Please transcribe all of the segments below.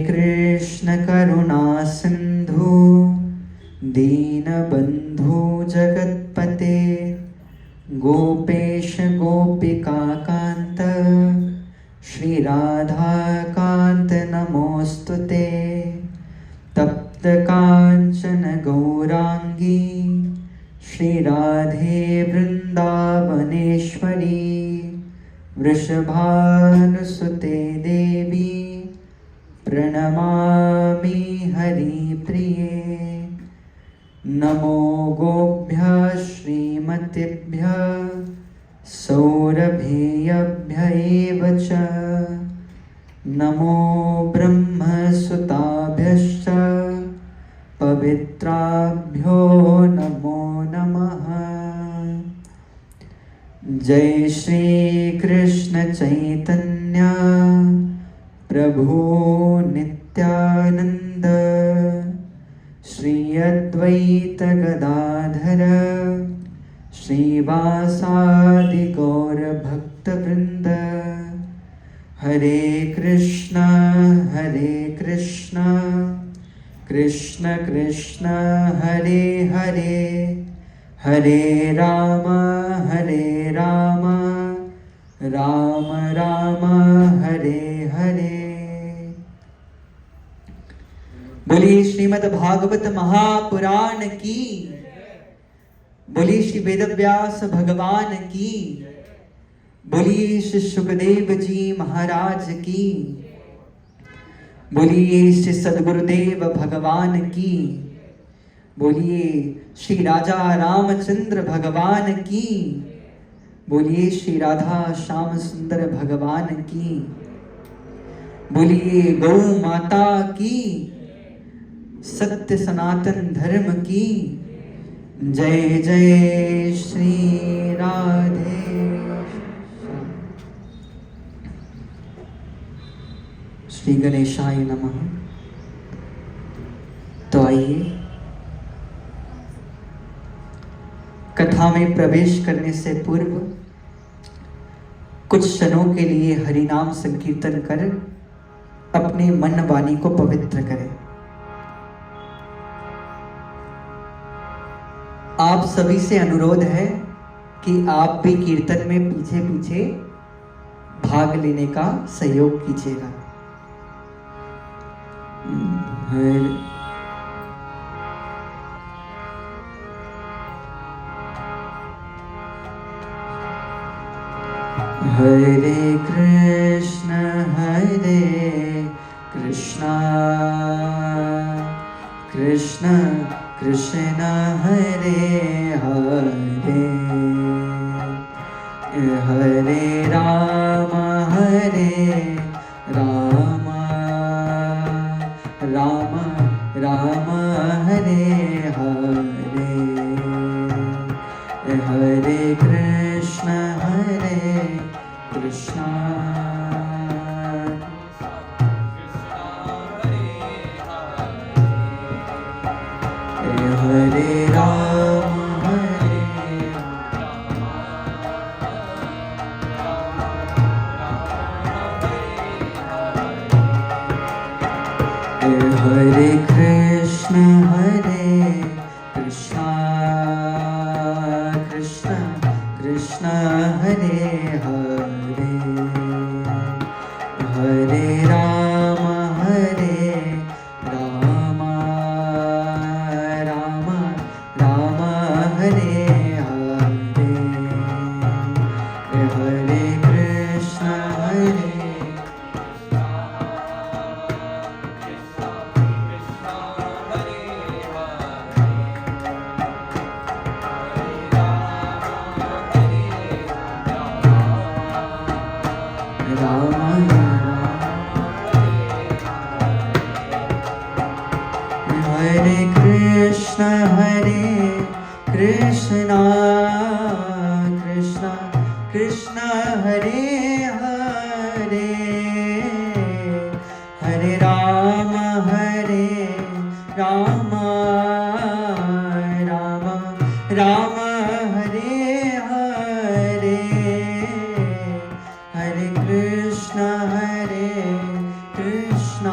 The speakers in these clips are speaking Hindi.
कृष्ण करुणा सिंधु दीनबंधु जगत्पते गोपेश गोपिका कांत श्री राधा कांत नमोस्तुते। तप्त कांचन गौरांगी श्री राधे वृंदावनेश्वरी वृषभानुसुते देवी प्रणमामि हरिप्रिये। नमो गोभ्यः श्रीमतिभ्यः सौरभेयभ्य एव च। नमो ब्रह्मसुताभ्यश्च पवित्राभ्यो नमो नमः। जय श्री कृष्ण चैतन्य प्रभु नित्यानंद श्री अद्वैत गदाधर श्रीवासादि गौर भक्तवृंद। हरे कृष्ण कृष्ण कृष्ण हरे हरे हरे राम राम राम हरे हरे। बोलिए श्रीमद् भागवत महापुराण की, बोलिए श्री वेदव्यास भगवान की, बोलिए श्री सुखदेव जी महाराज की, बोलिए श्री सद्गुरुदेव भगवान की, बोलिए श्री राजा रामचंद्र भगवान की, बोलिए श्री राधा श्याम सुंदर भगवान की, बोलिए गौ माता की, सत्य सनातन धर्म की जय जय श्री राधे। श्री गणेशाय नमः। तो आइए कथा में प्रवेश करने से पूर्व कुछ क्षणों के लिए हरि नाम संकीर्तन कर अपने मन वाणी को पवित्र करें। आप सभी से अनुरोध है कि आप भी कीर्तन में पीछे पीछे भाग लेने का सहयोग कीजिएगा। हरे कृष्ण कृष्ण कृष्ण हरे हरे हरे राम राम राम हरे हरे हरे कृष्ण हरे राम हरे कृष्ण कृष्ण कृष्ण हरे हरे हरे राम राम राम हरे हरे हरे कृष्ण हरे कृष्ण कृष्ण कृष्ण हरे हरे हरे राम राम राम हरे हरे हरे कृष्ण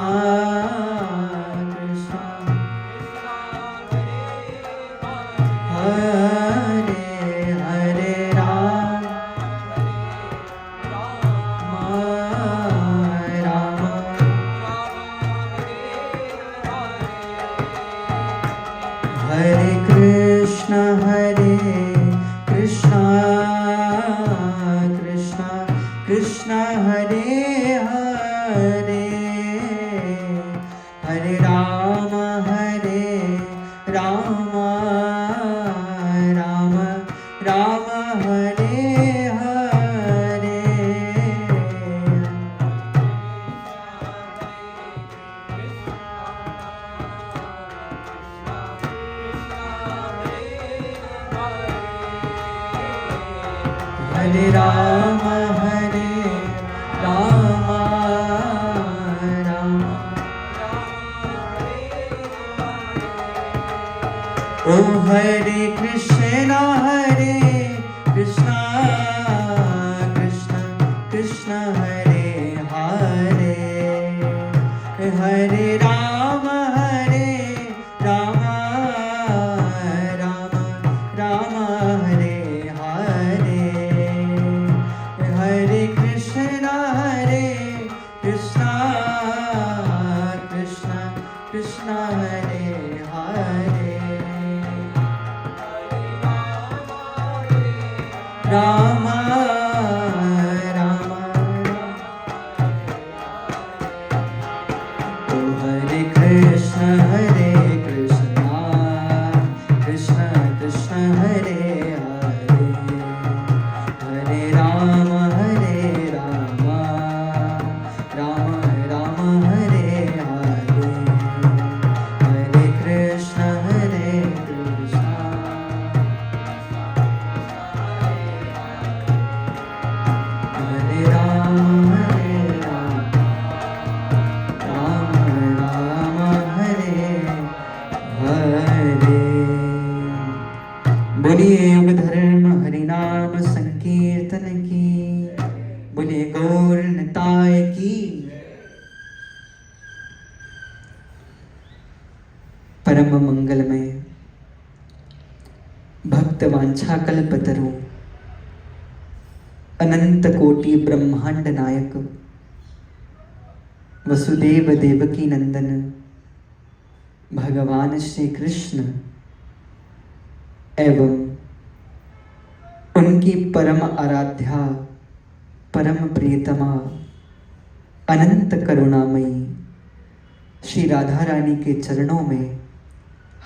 हरे कृष्णा कृष्णा कृष्णा हरे हरे, हरे राम राम राम हरे हरे। हरे राम राम ओ हरे कृष्णा कृष्णा कृष्णा हरे हरे, हरे राम राम राम हरे हरे, हरे कृष्णा कृष्णा कृष्णा हरे हरे, राम राम ओ हरे कृष्ण कृष्ण कृष्ण हरे हरे, हरे राम राम राम हरे हरे, हरे कृष्ण हरे राम राम राम हरे हरे। बोलिए युग धर्म हरिनाम संकीर्तन की, बोलिए गौर निताय की। परम मंगलमय भक्त वांछा कल्पतरु अनंत कोटि ब्रह्मांड नायक वसुदेव देवकी नंदन भगवान श्री कृष्ण एवं उनकी परम आराध्या परम प्रियतमा अनंत करुणामयी श्री राधा रानी के चरणों में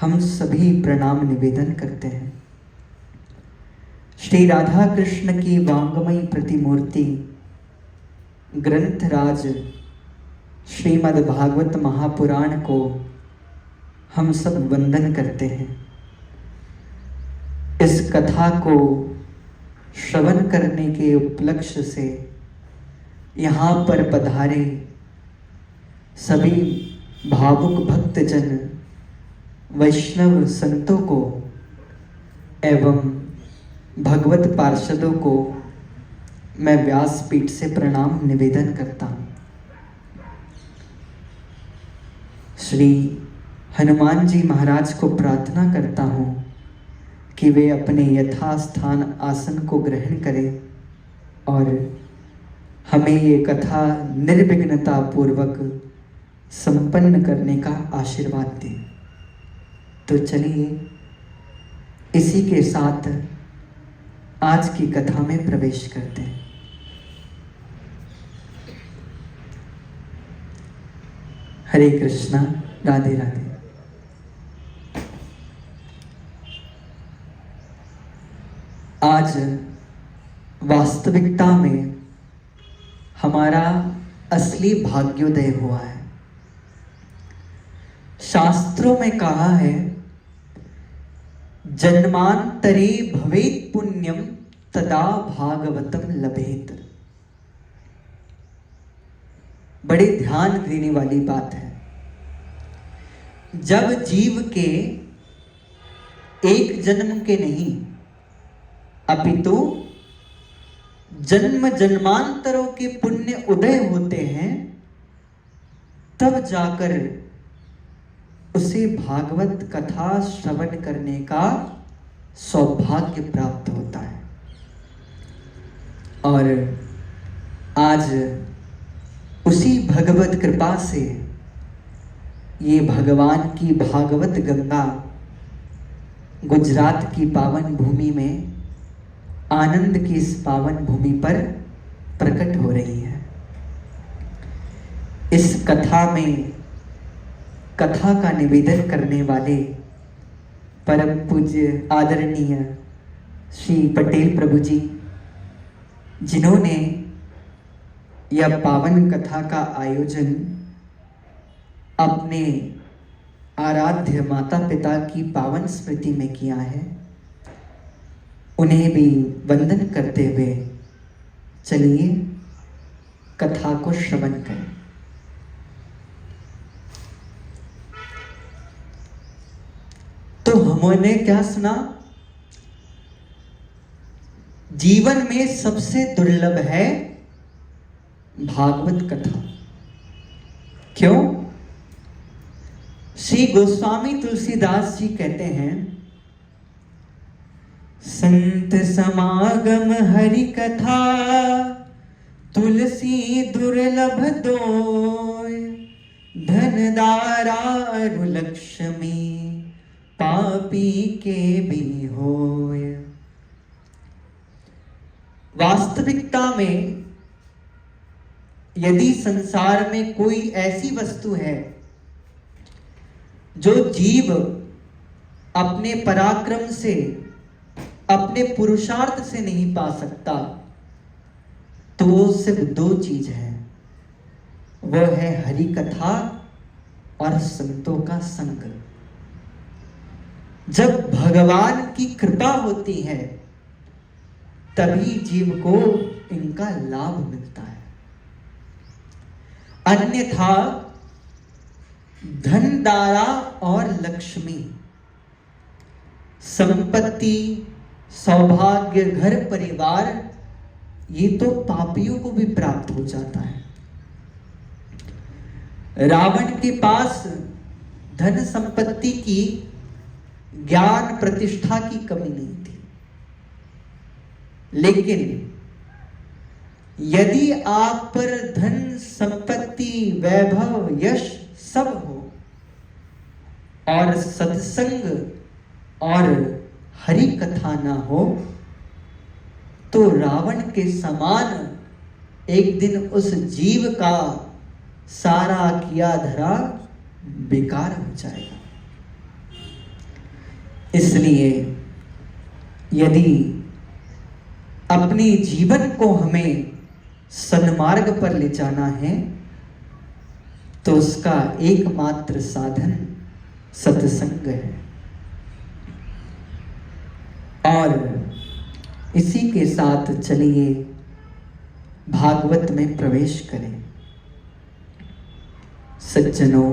हम सभी प्रणाम निवेदन करते हैं। श्री राधा कृष्ण की वांगमयी प्रतिमूर्ति ग्रंथराज श्रीमद् भागवत महापुराण को हम सब वंदन करते हैं। इस कथा को श्रवण करने के उपलक्ष्य से यहाँ पर पधारे सभी भावुक भक्तजन वैष्णव संतों को एवं भगवत पार्षदों को मैं व्यासपीठ से प्रणाम निवेदन करता हूँ। श्री हनुमान जी महाराज को प्रार्थना करता हूँ कि वे अपने यथास्थान आसन को ग्रहण करें और हमें ये कथा निर्विघ्नता पूर्वक संपन्न करने का आशीर्वाद दें। तो चलिए इसी के साथ आज की कथा में प्रवेश करते हैं। हरे कृष्णा, राधे राधे। आज वास्तविकता में हमारा असली भाग्योदय हुआ है। शास्त्रों में कहा है जन्मांतरे भवेत् पुण्यम तदा भागवतम लभेत। बड़े ध्यान देने वाली बात है। जब जीव के एक जन्म के नहीं अपितु जन्म जन्मांतरों के पुण्य उदय होते हैं, तब जाकर उसे भागवत कथा श्रवण करने का सौभाग्य प्राप्त होता है। और आज उसी भगवत कृपा से ये भगवान की भागवत गंगा गुजरात की पावन भूमि में, आनंद की इस पावन भूमि पर प्रकट हो रही है। इस कथा में कथा का निवेदन करने वाले परम पूज्य आदरणीय श्री पटेल प्रभु जी, जिन्होंने यह पावन कथा का आयोजन अपने आराध्य माता पिता की पावन स्मृति में किया है, उन्हें भी वंदन करते हुए चलिए कथा को श्रवण करें। तो हमने क्या सुना? जीवन में सबसे दुर्लभ है भागवत कथा। क्यों? श्री गोस्वामी तुलसीदास जी कहते हैं, संत समागम हरि कथा तुलसी दुर्लभ दोय, धन दारारु लक्ष्मी पापी के भी होय। वास्तविकता में यदि संसार में कोई ऐसी वस्तु है जो जीव अपने पराक्रम से, अपने पुरुषार्थ से नहीं पा सकता, तो वो सिर्फ दो चीज है, वह है हरि कथा और संतों का संग। जब भगवान की कृपा होती है तभी जीव को इनका लाभ मिलता है, अन्यथा धन दारा और लक्ष्मी, संपत्ति, सौभाग्य, घर परिवार, ये तो पापियों को भी प्राप्त हो जाता है। रावण के पास धन संपत्ति की, ज्ञान प्रतिष्ठा की कमी नहीं थी, लेकिन यदि आप पर धन संपत्ति, वैभव, यश सब हो और सत्संग और हरि कथा ना हो, तो रावण के समान एक दिन उस जीव का सारा किया धरा बेकार हो जाएगा। इसलिए यदि अपने जीवन को हमें सन्मार्ग पर ले जाना है तो उसका एकमात्र साधन सत्संग है। और इसी के साथ चलिए भागवत में प्रवेश करें। सज्जनों,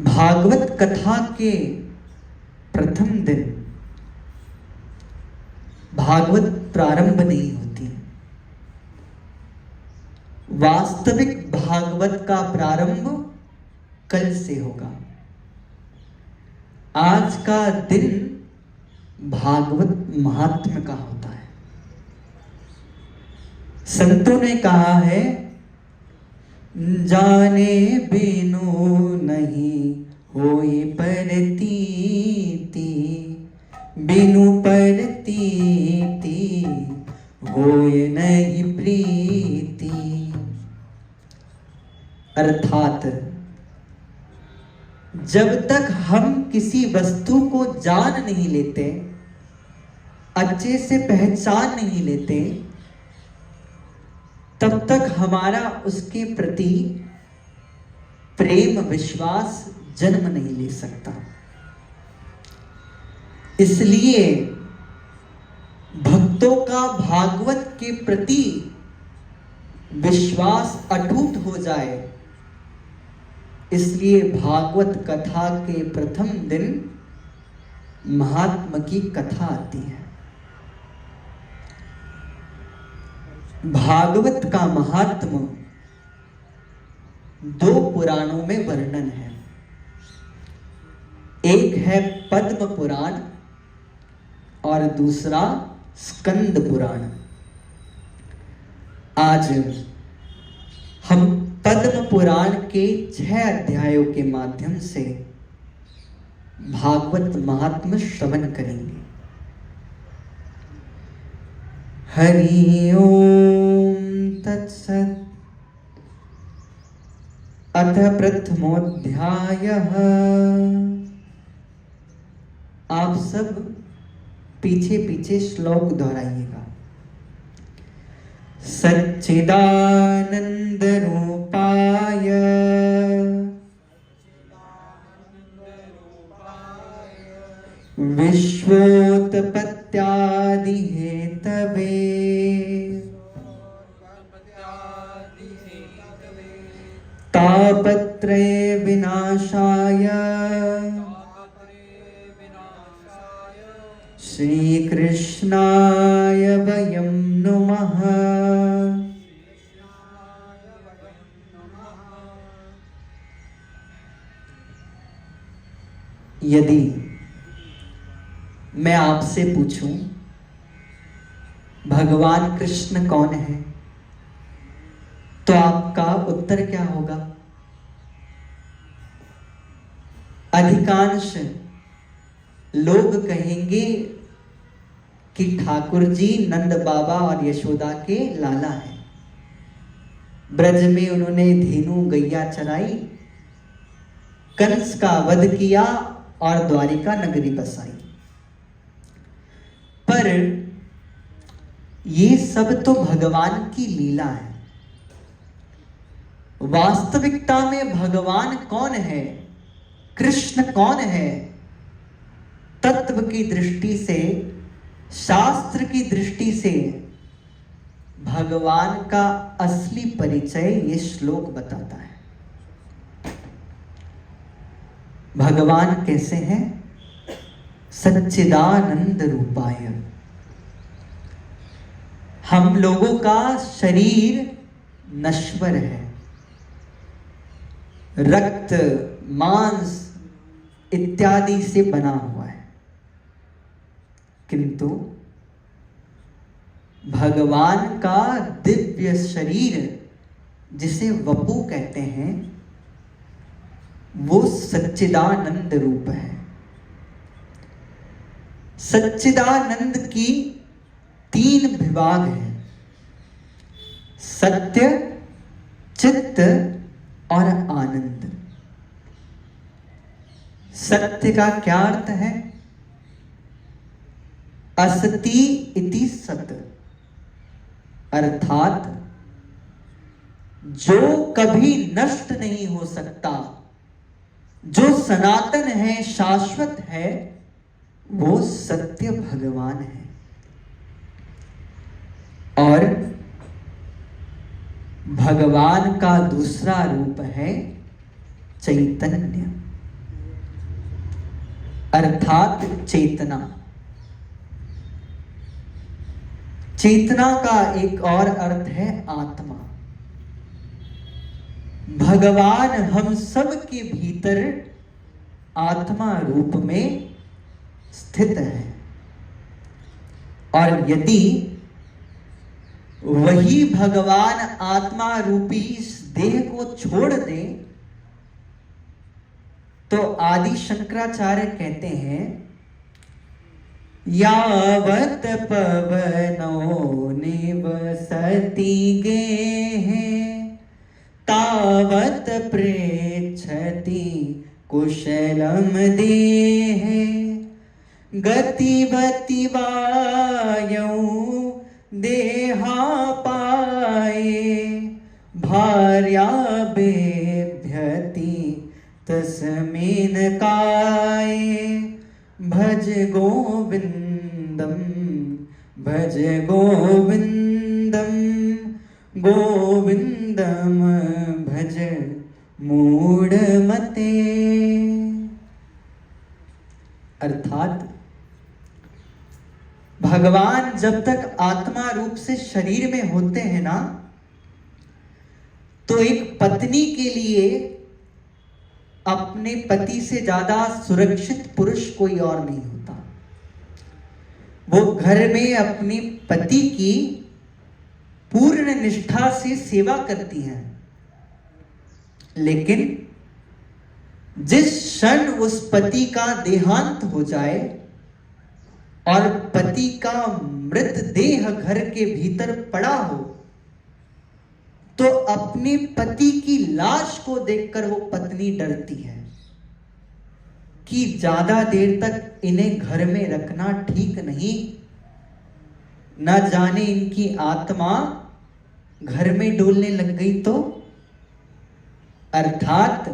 भागवत कथा के प्रथम दिन भागवत प्रारंभ नहीं होती। वास्तविक भागवत का प्रारंभ कल से होगा। आज का दिन भागवत महात्म्य का होता है। संतों ने कहा है, जाने बिनु नहीं होई परतीति, बिनु परतीति होय नहीं प्रीति। अर्थात जब तक हम किसी वस्तु को जान नहीं लेते, अच्छे से पहचान नहीं लेते, तब तक हमारा उसके प्रति प्रेम, विश्वास जन्म नहीं ले सकता। इसलिए भक्तों का भागवत के प्रति विश्वास अटूट हो जाए, इसलिए भागवत कथा के प्रथम दिन महात्मा की कथा आती है। भागवत का महात्म दो पुराणों में वर्णन है। एक है पद्म पुराण और दूसरा स्कंद पुराण। आज हम पद्म पुराण के 6 अध्यायों के माध्यम से भागवत महात्म्य श्रवण करेंगे। हरि ओम तत्सत्। अथ प्रथमोऽध्यायः। आप सब पीछे पीछे श्लोक दोहराइएगा। सच्चिदानंद रूपाय विश्वोत्पत्त्यादि हेतवे तापत्रय विनाशाय श्रीकृष्णाय वयं नुमः। यदि मैं आपसे पूछूं भगवान कृष्ण कौन है, तो आपका उत्तर क्या होगा? अधिकांश लोग कहेंगे कि ठाकुर जी नंद बाबा और यशोदा के लाला हैं। ब्रज में उन्होंने धेनु गैया चराई, कंस का वध किया और द्वारिका नगरी बसाई। पर ये सब तो भगवान की लीला है। वास्तविकता में भगवान कौन है, कृष्ण कौन है, तत्व की दृष्टि से, शास्त्र की दृष्टि से भगवान का असली परिचय ये श्लोक बताता है। भगवान कैसे हैं? सच्चिदानंद रूपाय। हम लोगों का शरीर नश्वर है, रक्त मांस इत्यादि से बना हुआ है, किंतु भगवान का दिव्य शरीर जिसे वपु कहते हैं, वो सच्चिदानंद रूप है। सच्चिदानंद की 3 विभाग हैं, सत्य, चित्त और आनंद। सत्य का क्या अर्थ है? असति इति सत, अर्थात जो कभी नष्ट नहीं हो सकता, जो सनातन है, शाश्वत है, वो सत्य भगवान है। और भगवान का दूसरा रूप है चैतन्य, अर्थात चेतना। चेतना का एक और अर्थ है आत्मा। भगवान हम सब के भीतर आत्मा रूप में स्थित है, और यदि वही भगवान आत्मा रूपी इस देह को छोड़ दे, तो आदि शंकराचार्य कहते हैं, यावत पवनो निवसति गेहे तावत प्रेक्षति कुशलम देहे गतिवति वायौ देहा पाए भार्या बेभ्यति तस्मिन् काये भज गोविंदम भज गोविंदम गोविंदम भज मूढ़मते। अर्थात भगवान जब तक आत्मा रूप से शरीर में होते हैं ना, तो एक पत्नी के लिए अपने पति से ज्यादा सुरक्षित पुरुष कोई और नहीं होता। वो घर में अपने पति की पूर्ण निष्ठा से सेवा करती हैं, लेकिन जिस क्षण उस पति का देहांत हो जाए और पति का मृतदेह घर के भीतर पड़ा हो, तो अपने पति की लाश को देखकर वो पत्नी डरती है कि ज्यादा देर तक इन्हें घर में रखना ठीक नहीं, न जाने इनकी आत्मा घर में डोलने लग गई तो। अर्थात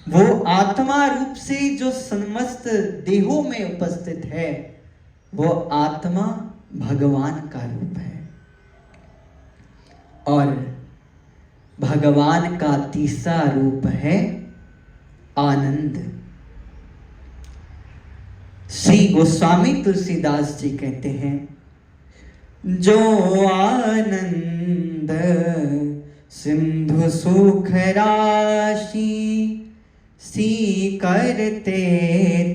वो आत्मा रूप से जो समस्त देहों में उपस्थित है, वो आत्मा भगवान का रूप है। और भगवान का तीसरा रूप है आनंद। श्री गोस्वामी तुलसीदास जी कहते हैं, जो आनंद सिंधु सुख राशि सी करते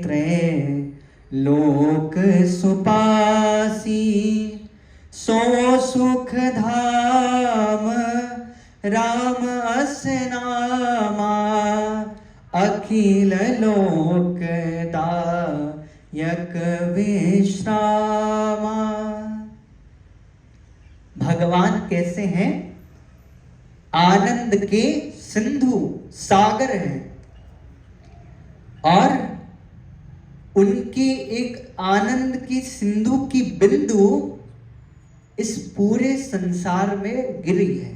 त्रय लोक सुपासी, सो सुख धाम राम अस नामा, अखिल लोक दायक विश्रामा। भगवान कैसे हैं? आनंद के सिंधु सागर हैं, और उनके एक आनंद की सिंधु की बिंदु इस पूरे संसार में गिरी है,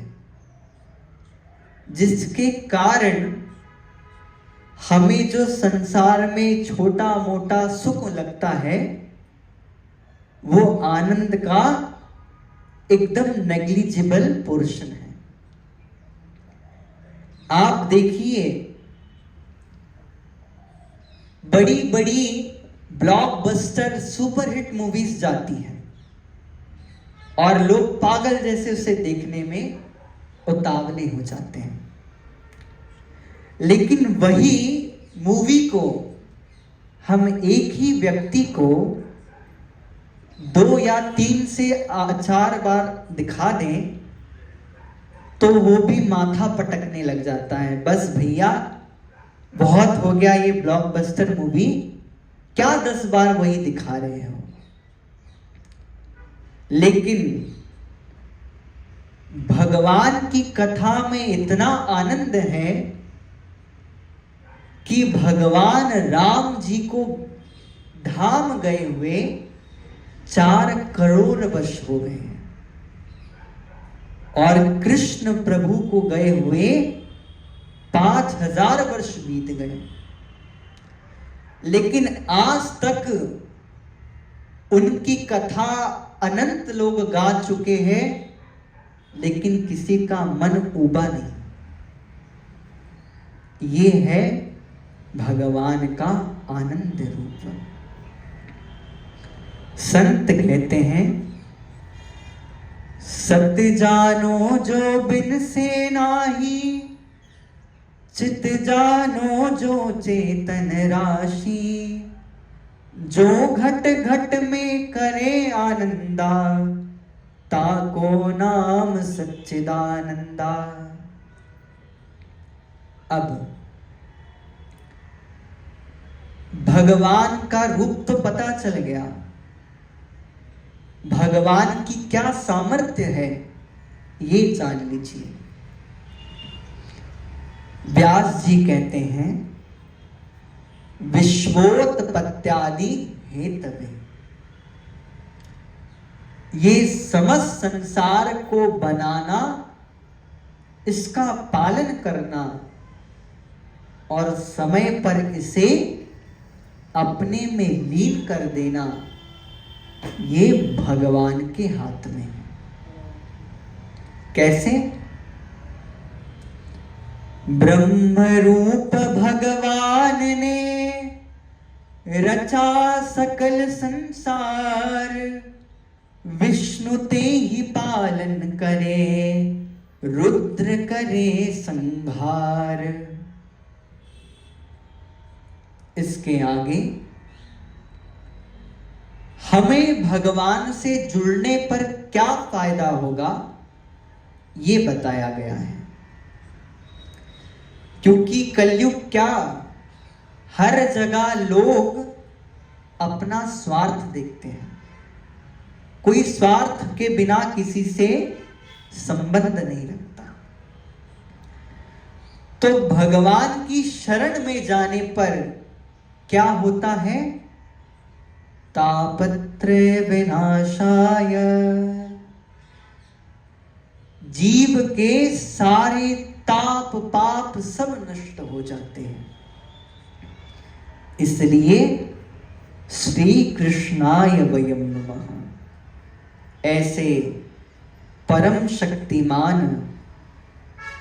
जिसके कारण हमें जो संसार में छोटा मोटा सुख लगता है, वो आनंद का एकदम नेग्लिजिबल पोर्शन है। आप देखिए, बड़ी बड़ी ब्लॉकबस्टर सुपरहिट मूवीज जाती हैं और लोग पागल जैसे उसे देखने में उतावले हो जाते हैं, लेकिन वही मूवी को हम एक ही व्यक्ति को 2 या 3 से 4 बार दिखा दें तो वो भी माथा पटकने लग जाता है। बस भैया बहुत हो गया ये ब्लॉकबस्टर मूवी, क्या 10 बार वही दिखा रहे हो। लेकिन भगवान की कथा में इतना आनंद है कि भगवान राम जी को धाम गए हुए 4 करोड़ वर्ष हो गए हैं, और कृष्ण प्रभु को गए हुए 5000 वर्ष बीत गए, लेकिन आज तक उनकी कथा अनंत लोग गा चुके हैं, लेकिन किसी का मन उबा नहीं। ये है भगवान का आनंद रूप। संत कहते हैं, सत्य जानो जो बिन से नाही, चित जानो जो चेतन राशि, जो घट घट में करे आनंदा, ताको नाम सच्चिदानंदा। अब भगवान का रूप तो पता चल गया, भगवान की क्या सामर्थ्य है ये जान लीजिए। व्यास जी कहते हैं, विश्वोत्पत्त्यादि हेतवे, ये समस्त संसार को बनाना, इसका पालन करना और समय पर इसे अपने में लीन कर देना, ये भगवान के हाथ में है। कैसे? ब्रह्म रूप भगवान ने रचा सकल संसार, विष्णु ते ही पालन करे, रुद्र करे संहार। इसके आगे हमें भगवान से जुड़ने पर क्या फायदा होगा ये बताया गया है। क्योंकि कलयुग क्या, हर जगह लोग अपना स्वार्थ देखते हैं, कोई स्वार्थ के बिना किसी से संबंध नहीं रखता। तो भगवान की शरण में जाने पर क्या होता है? तापत्रय विनाशाय, जीव के सारे ताप पाप सब नष्ट हो जाते हैं। इसलिए श्री कृष्णाय वयम नमः, ऐसे परम शक्तिमान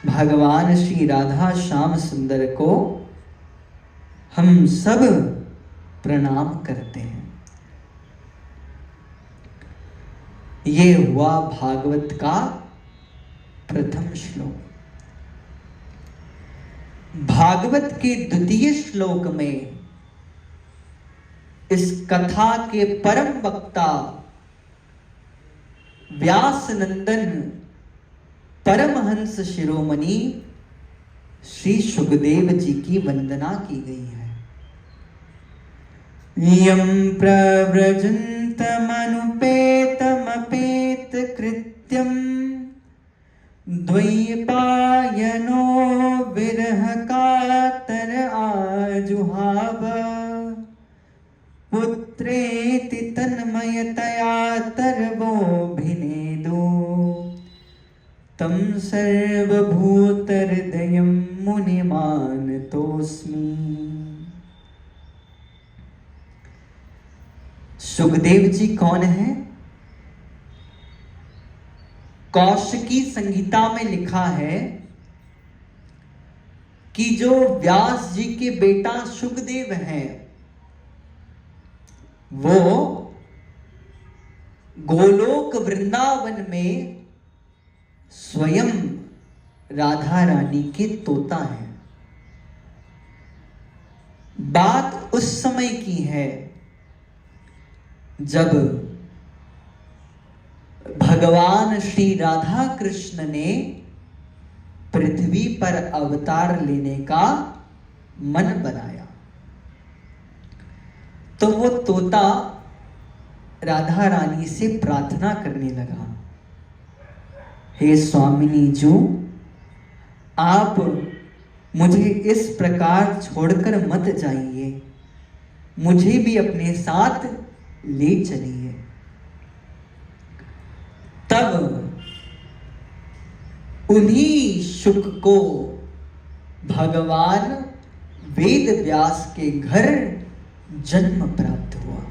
भगवान श्री राधा श्याम सुंदर को हम सब प्रणाम करते हैं। ये हुआ भागवत का प्रथम श्लोक। भागवत के द्वितीय श्लोक में इस कथा के परम वक्ता व्यास नंदन परमहंस शिरोमणि श्री सुखदेव जी की वंदना की गई है। यम प्रव्रजन्तमनुपेतमपेत कृत्यम द्वैपायनो विरह कातर आजुहाव, पुत्रेति तन्मयतया तर्वोऽभिनेदो, तं सर्वभूतहृदयं मुनिमानतोऽस्मि। सुखदेव जी कौन है? कौशिकी संहिता में लिखा है कि जो व्यास जी के बेटा सुखदेव हैं, वो गोलोक वृंदावन में स्वयं राधा रानी के तोता हैं। बात उस समय की है जब भगवान श्री राधा कृष्ण ने पृथ्वी पर अवतार लेने का मन बनाया। तो वो तोता राधा रानी से प्रार्थना करने लगा, हे स्वामिनी जो, आप मुझे इस प्रकार छोड़कर मत जाइए, मुझे भी अपने साथ ले चलिए। तब उन्हीं शुक को भगवान वेद व्यास के घर जन्म प्राप्त हुआ।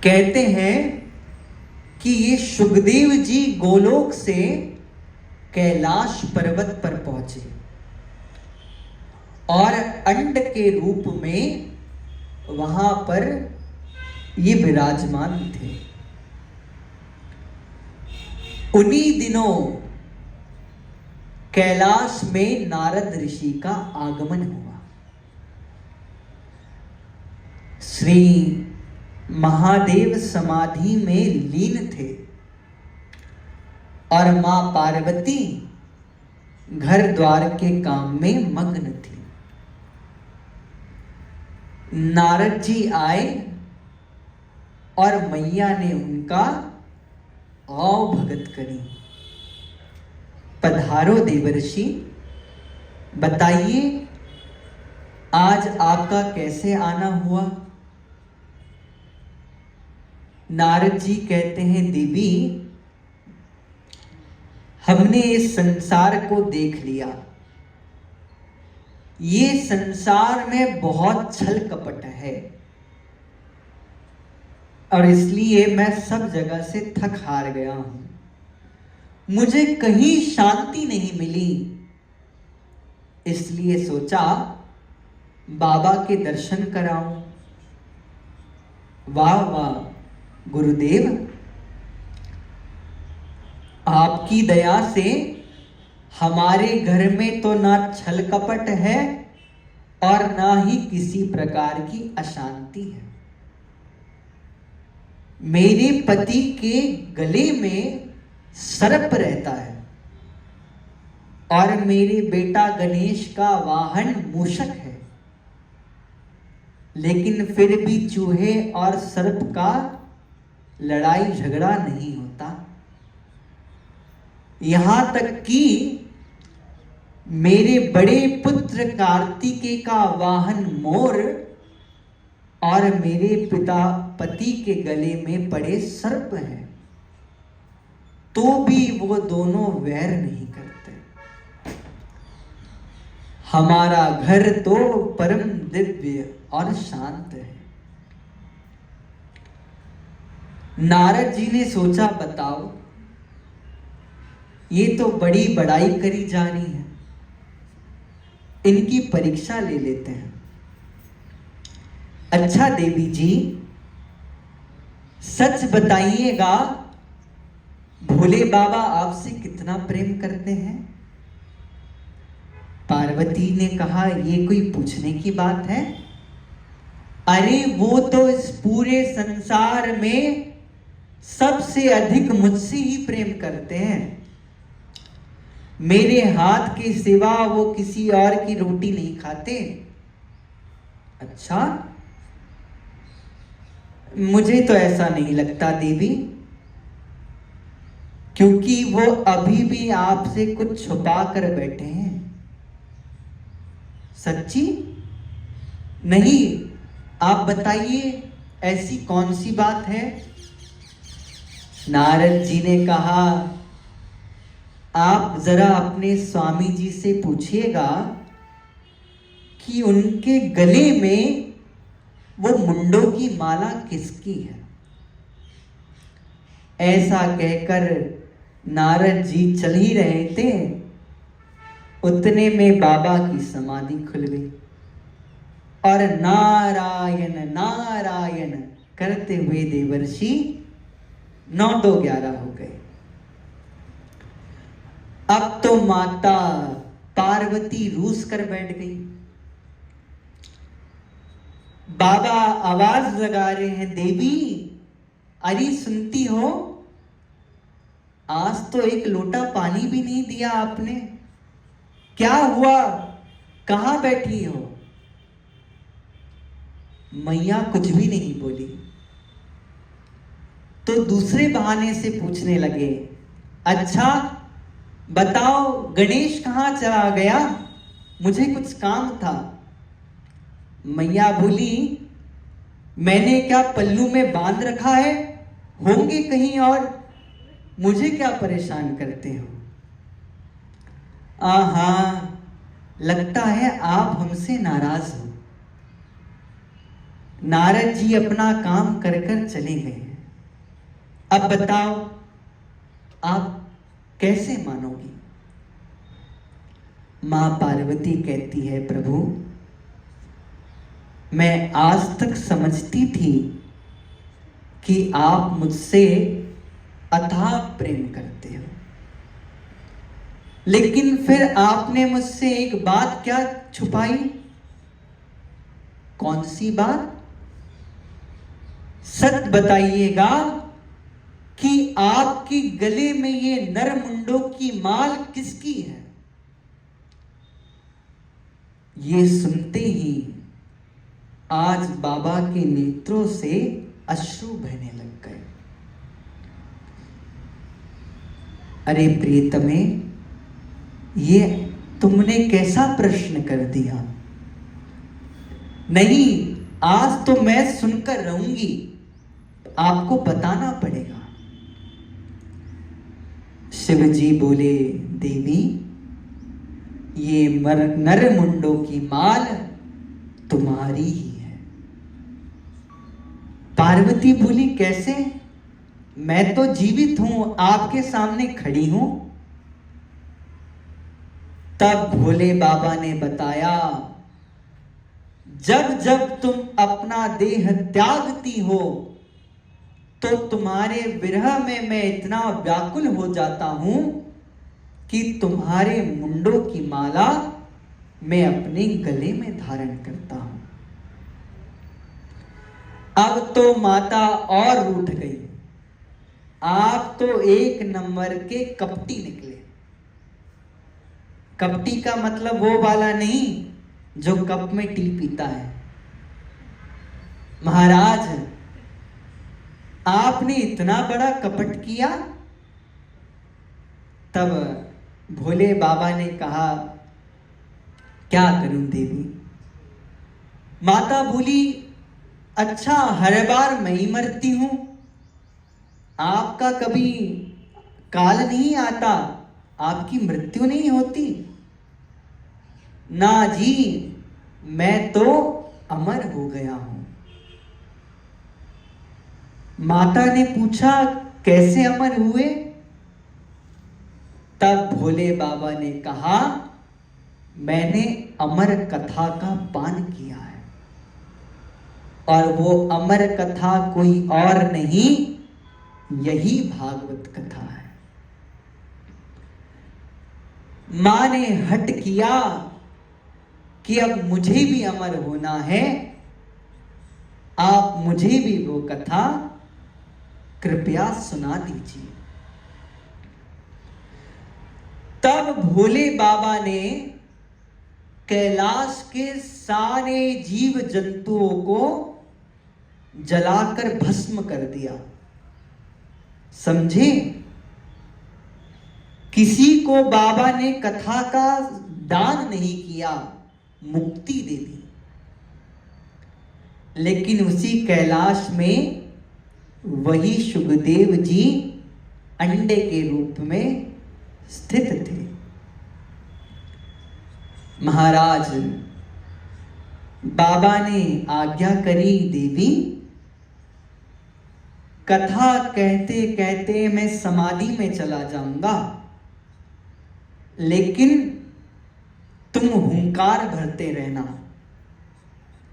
कहते हैं कि ये सुखदेव जी गोलोक से कैलाश पर्वत पर पहुंचे और अंड के रूप में वहां पर ये विराजमान थे। उन्हीं दिनों कैलाश में नारद ऋषि का आगमन हुआ। श्री महादेव समाधि में लीन थे और मां पार्वती घर द्वार के काम में मग्न थी। नारद जी आए और मैया ने उनका आओ भगत करी। पधारो देवर्षि, बताइए आज आपका कैसे आना हुआ? नारद जी कहते हैं, देवी हमने इस संसार को देख लिया, ये संसार में बहुत छल कपट है और इसलिए मैं सब जगह से थक हार गया हूं, मुझे कहीं शांति नहीं मिली, इसलिए सोचा बाबा के दर्शन कराऊं। वाह वाह गुरुदेव, आपकी दया से हमारे घर में तो ना छल कपट है और ना ही किसी प्रकार की अशांति है। मेरे पति के गले में सर्प रहता है और मेरे बेटा गणेश का वाहन मूषक है, लेकिन फिर भी चूहे और सर्प का लड़ाई झगड़ा नहीं होता। यहां तक कि मेरे बड़े पुत्र कार्तिकेय का वाहन मोर और मेरे पिता पति के गले में पड़े सर्प है, तो भी वो दोनों वैर नहीं करते। हमारा घर तो परम दिव्य और शांत है। नारद जी ने सोचा, बताओ, ये तो बड़ी बड़ाई करी जा रही है, इनकी परीक्षा ले लेते हैं। अच्छा देवी जी, सच बताइएगा, भोले बाबा आपसे कितना प्रेम करते हैं? पार्वती ने कहा, ये कोई पूछने की बात है? अरे वो तो इस पूरे संसार में सबसे अधिक मुझसे ही प्रेम करते हैं। मेरे हाथ के सिवा वो किसी और की रोटी नहीं खाते। अच्छा, मुझे तो ऐसा नहीं लगता देवी, क्योंकि वो अभी भी आपसे कुछ छुपा कर बैठे हैं। सच्ची? नहीं, आप बताइए, ऐसी कौन सी बात है? नारद जी ने कहा, आप जरा अपने स्वामी जी से पूछिएगा कि उनके गले में वो मुंडों की माला किसकी है। ऐसा कहकर नारद जी चल ही रहे थे, उतने में बाबा की समाधि खुल गई और नारायण नारायण करते हुए देवर्षि 9-2-11 हो गए। अब तो माता पार्वती रूस कर बैठ गई। बाबा आवाज लगा रहे हैं, देवी अरे सुनती हो, आज तो एक लोटा पानी भी नहीं दिया आपने, क्या हुआ, कहां बैठी हो? मैया कुछ भी नहीं बोली। तो दूसरे बहाने से पूछने लगे, अच्छा बताओ, गणेश कहां चला गया, मुझे कुछ काम था। मैया बोली, मैंने क्या पल्लू में बांध रखा है, होंगे कहीं और, मुझे क्या परेशान करते हो? आहा, लगता है आप हमसे नाराज हो। नारद जी अपना काम कर कर चले गए। अब बताओ, आप कैसे मानोगी? मां पार्वती कहती है, प्रभु मैं आज तक समझती थी कि आप मुझसे अथाह प्रेम करते हो, लेकिन फिर आपने मुझसे एक बात क्या छुपाई? कौन सी बात? सच बताइएगा कि आपके गले में ये नरमुंडों की माल किसकी है? ये सुनते ही आज बाबा के नेत्रों से अश्रु बहने लग गए। अरे प्रियतमे, ये तुमने कैसा प्रश्न कर दिया? नहीं, आज तो मैं सुनकर रहूंगी, आपको बताना पड़ेगा। शिव जी बोले, देवी ये नरमुंडों की माल तुम्हारी ही है। पार्वती बोली, कैसे? मैं तो जीवित हूं, आपके सामने खड़ी हूं। तब भोले बाबा ने बताया, जब जब तुम अपना देह त्यागती हो तो तुम्हारे विरह में मैं इतना व्याकुल हो जाता हूं कि तुम्हारे मुंडों की माला मैं अपने गले में धारण करता हूं। अब तो माता और रूठ गई, आप तो एक नंबर के कपटी निकले। कपटी का मतलब वो वाला नहीं जो कप में टी पीता है। महाराज, आपने इतना बड़ा कपट किया। तब भोले बाबा ने कहा, क्या करूं देवी। माता बोली, अच्छा हर बार मैं ही मरती हूं, आपका कभी काल नहीं आता, आपकी मृत्यु नहीं होती? ना जी, मैं तो अमर हो गया हूं। माता ने पूछा, कैसे अमर हुए? तब भोले बाबा ने कहा, मैंने अमर कथा का पान किया है, और वो अमर कथा कोई और नहीं, यही भागवत कथा है। मां ने हट किया कि अब मुझे भी अमर होना है, आप मुझे भी वो कथा कृपया सुना दीजिए। तब भोले बाबा ने कैलाश के सारे जीव जंतुओं को जलाकर भस्म कर दिया। समझे? किसी को बाबा ने कथा का दान नहीं किया, मुक्ति दे दी। लेकिन उसी कैलाश में वही सुखदेव जी अंडे के रूप में स्थित थे। महाराज, बाबा ने आज्ञा करी, देवी कथा कहते कहते मैं समाधि में चला जाऊंगा, लेकिन तुम हुंकार भरते रहना,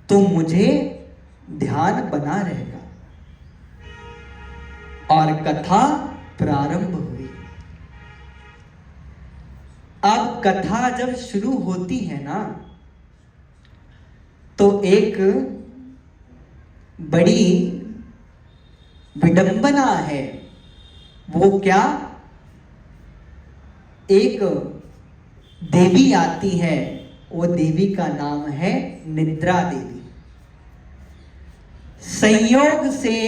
तो मुझे ध्यान बना रहेगा। और कथा प्रारंभ हुई। अब कथा जब शुरू होती है ना, तो एक बड़ी विडंबना है। वो क्या? एक देवी आती है, वो देवी का नाम है निद्रा देवी। संयोग से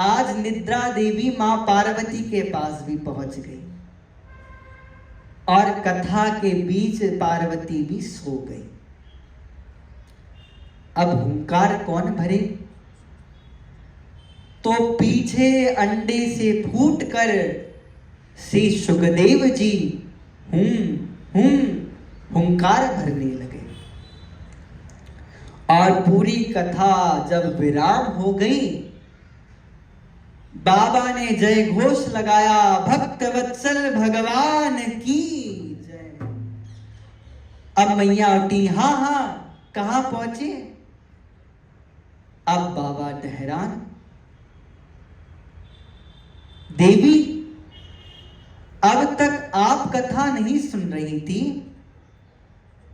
आज निद्रा देवी मां पार्वती के पास भी पहुंच गई, और कथा के बीच पार्वती भी सो गई। अब हुंकार कौन भरे? तो पीछे अंडे से फूटकर श्री सुखदेव जी हुंकार भरने लगे। और पूरी कथा जब विराम हो गई, बाबा ने जय घोष लगाया, भक्त वत्सल भगवान की जय। अब मैया उठी, हाँ हाँ कहां पहुंचे? अब बाबा ठहरान, देवी अब तक आप कथा नहीं सुन रही थी,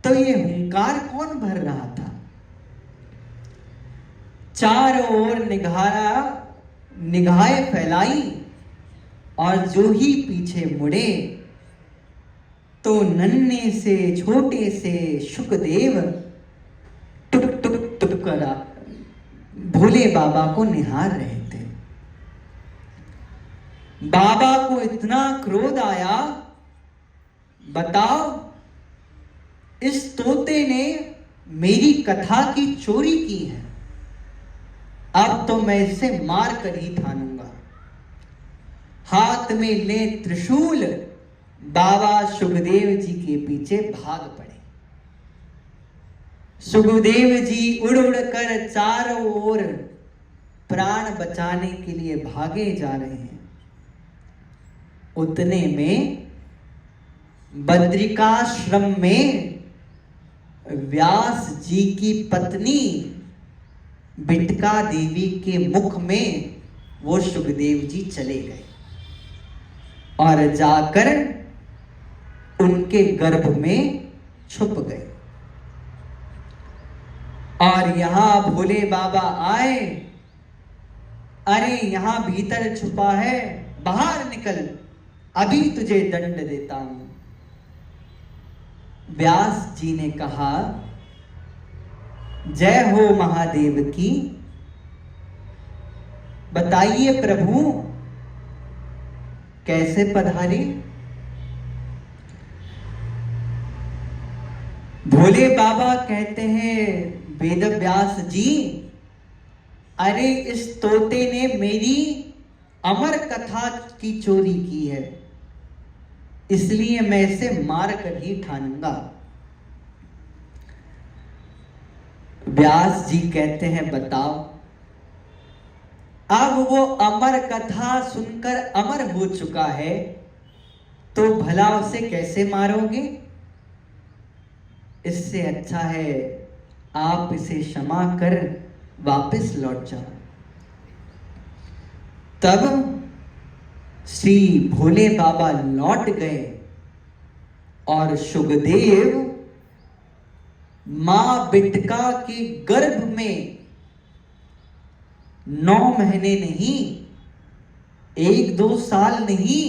तो ये हुंकार कौन भर रहा था? चारों ओर निगाहें फैलाई, और जो ही पीछे मुड़े तो नन्हे से छोटे से सुखदेव टुक टुक टुक कर भोले बाबा को निहार रहे थे। बाबा को इतना क्रोध आया, बताओ इस तोते ने मेरी कथा की चोरी की है, अब तो मैं इसे मार कर ही ठानूंगा। हाथ में ले त्रिशूल बाबा सुखदेव जी के पीछे भाग पड़े। सुखदेव जी उड़ उड़ कर चारों ओर प्राण बचाने के लिए भागे जा रहे हैं। उतने में बद्रिकाश्रम में व्यास जी की पत्नी बिटका देवी के मुख में वो सुखदेव जी चले गए, और जाकर उनके गर्भ में छुप गए। और यहां भोले बाबा आए, अरे यहां भीतर छुपा है, बाहर निकल, अभी तुझे दंड देता हूं। व्यास जी ने कहा, जय हो महादेव की। बताइए प्रभु, कैसे पधारे? भोले बाबा कहते हैं, वेद व्यास जी, अरे इस तोते ने मेरी अमर कथा की चोरी की है, इसलिए मैं इसे मार कर ही ठानूंगा। व्यास जी कहते हैं, बताओ। अब वो अमर कथा सुनकर अमर हो चुका है, तो भला उसे कैसे मारोगे? इससे अच्छा है आप इसे क्षमा कर वापस लौट जाओ। तब श्री भोले बाबा लौट गए और सुखदेव मां बिटका के गर्भ में 9 महीने नहीं, 1-2 साल नहीं,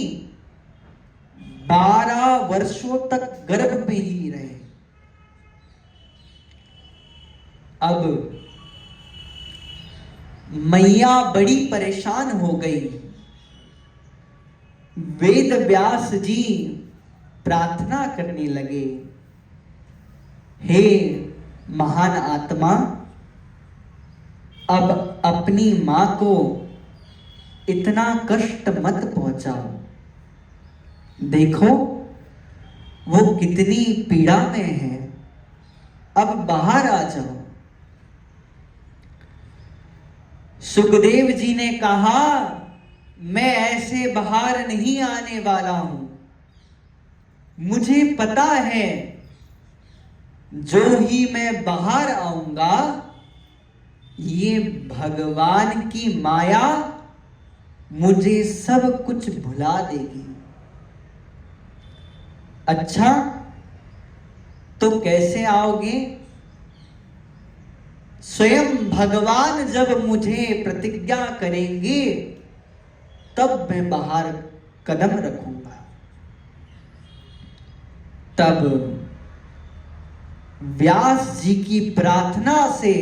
12 वर्षों तक गर्भ में ही रहे। अब मैया बड़ी परेशान हो गई। वेद व्यास जी प्रार्थना करने लगे, हे महान आत्मा, अब अपनी मां को इतना कष्ट मत पहुंचाओ। देखो वो कितनी पीड़ा में है, अब बाहर आ जाओ। सुखदेव जी ने कहा, मैं ऐसे बाहर नहीं आने वाला हूं। मुझे पता है जो ही मैं बाहर आऊंगा, ये भगवान की माया मुझे सब कुछ भुला देगी। अच्छा, तो कैसे आओगे? स्वयं भगवान जब मुझे प्रतिज्ञा करेंगे, तब मैं बाहर कदम रखूंगा। तब व्यास जी की प्रार्थना से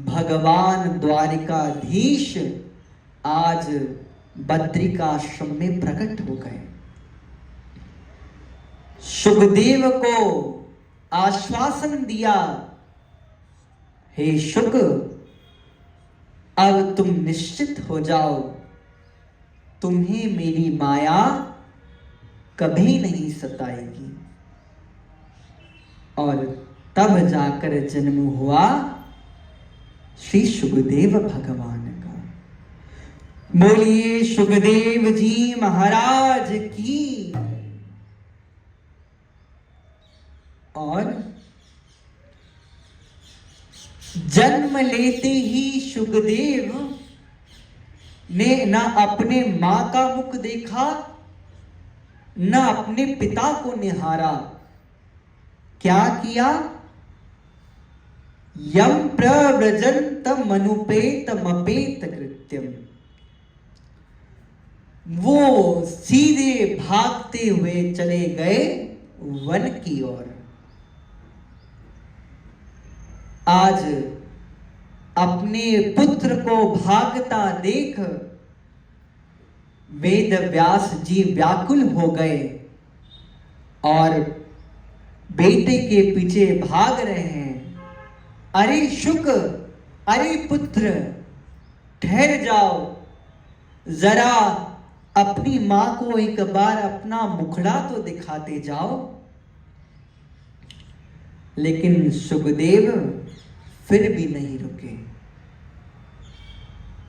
भगवान द्वारिकाधीश आज बद्रिकाश्रम में प्रकट हो गए। सुखदेव को आश्वासन दिया, हे शुक, अब तुम निश्चित हो जाओ, तुम्हें मेरी माया कभी नहीं सताएगी। और तब जाकर जन्म हुआ श्री सुखदेव भगवान का। बोलिए सुखदेव जी महाराज की। और जन्म लेते ही सुखदेव ने न अपने मां का मुख देखा, न अपने पिता को निहारा। क्या किया? यम प्रव्रजंत मनुपेत मपेत कृत्यम। वो सीधे भागते हुए चले गए वन की ओर। आज अपने पुत्र को भागता देख वेद व्यास जी व्याकुल हो गए और बेटे के पीछे भाग रहे हैं। अरे शुक, अरे पुत्र, ठहर जाओ, जरा अपनी मां को एक बार अपना मुखड़ा तो दिखाते जाओ। लेकिन सुखदेव फिर भी नहीं रुके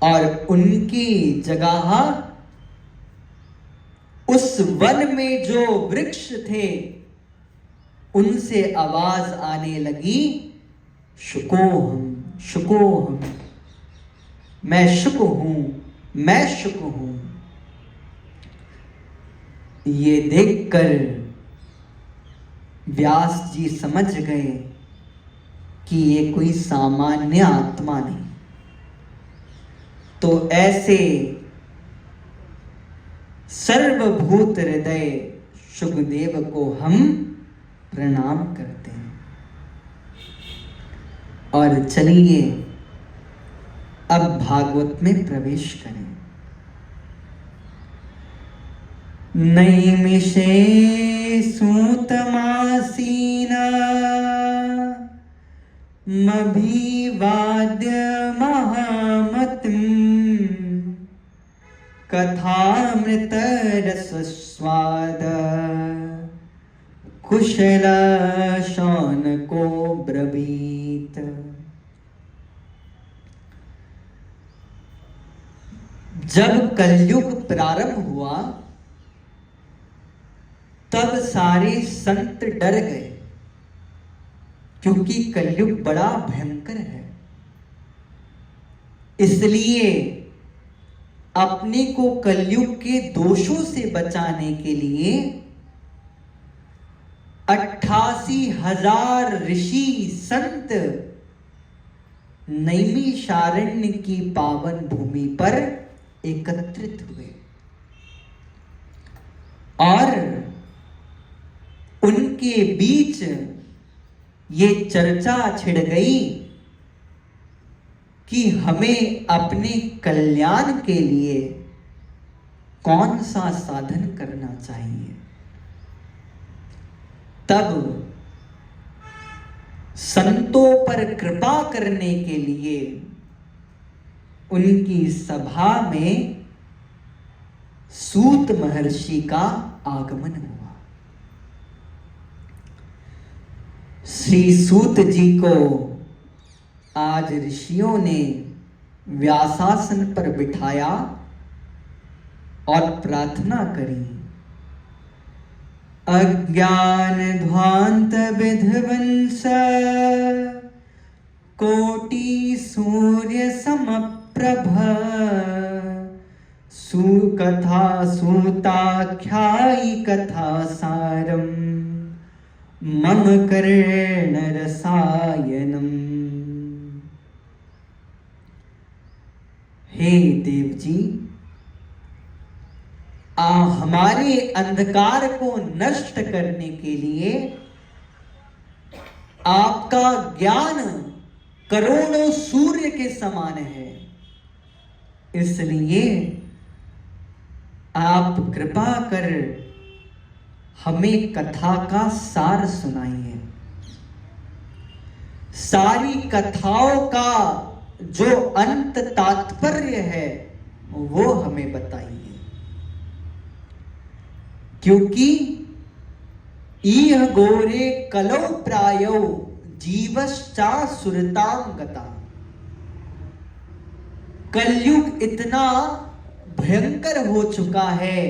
और उनकी जगह उस वन में जो वृक्ष थे उनसे आवाज आने लगी, शुकोहम शुकोहम, मैं शुक हूं, मैं शुक हूं। ये देखकर व्यास जी समझ गए कि ये कोई सामान्य आत्मा नहीं। तो ऐसे सर्वभूत हृदय सुखदेव को हम प्रणाम करते हैं। और चलिए अब भागवत में प्रवेश करें। नैमिषे सूतमासीना मभिवाद्य महामतिम् कथामृत रसस्वाद कुशल शौनको ब्रवीत। जब कलयुग प्रारंभ हुआ तब सारे संत डर गए, क्योंकि कलयुग बड़ा भयंकर है। इसलिए अपने को कलयुग के दोषों से बचाने के लिए 88,000 ऋषि संत नैमिषारण्य की पावन भूमि पर एकत्रित हुए और उनके बीच ये चर्चा छिड़ गई कि हमें अपने कल्याण के लिए कौन सा साधन करना चाहिए। तब संतों पर कृपा करने के लिए उनकी सभा में सूत महर्षि का आगमन हुआ। श्री सूत जी को आज ऋषियों ने व्यासासन पर बिठाया और प्रार्थना करी। अज्ञान ध्वांत विध्वंस कोटि सूर्य समप्रभ सुकथा सूताख्यायि कथा सारम मम कर्ण रसायनम। हे देव जी, हमारे अंधकार को नष्ट करने के लिए आपका ज्ञान करोड़ों सूर्य के समान है। इसलिए आप कृपा कर हमें कथा का सार सुनाइए। सारी कथाओं का जो अंत तात्पर्य है वो हमें बताइए, क्योंकि इह गोरे कलौ प्रायो जीवश्चा सुरतां गता। कलयुग इतना भयंकर हो चुका है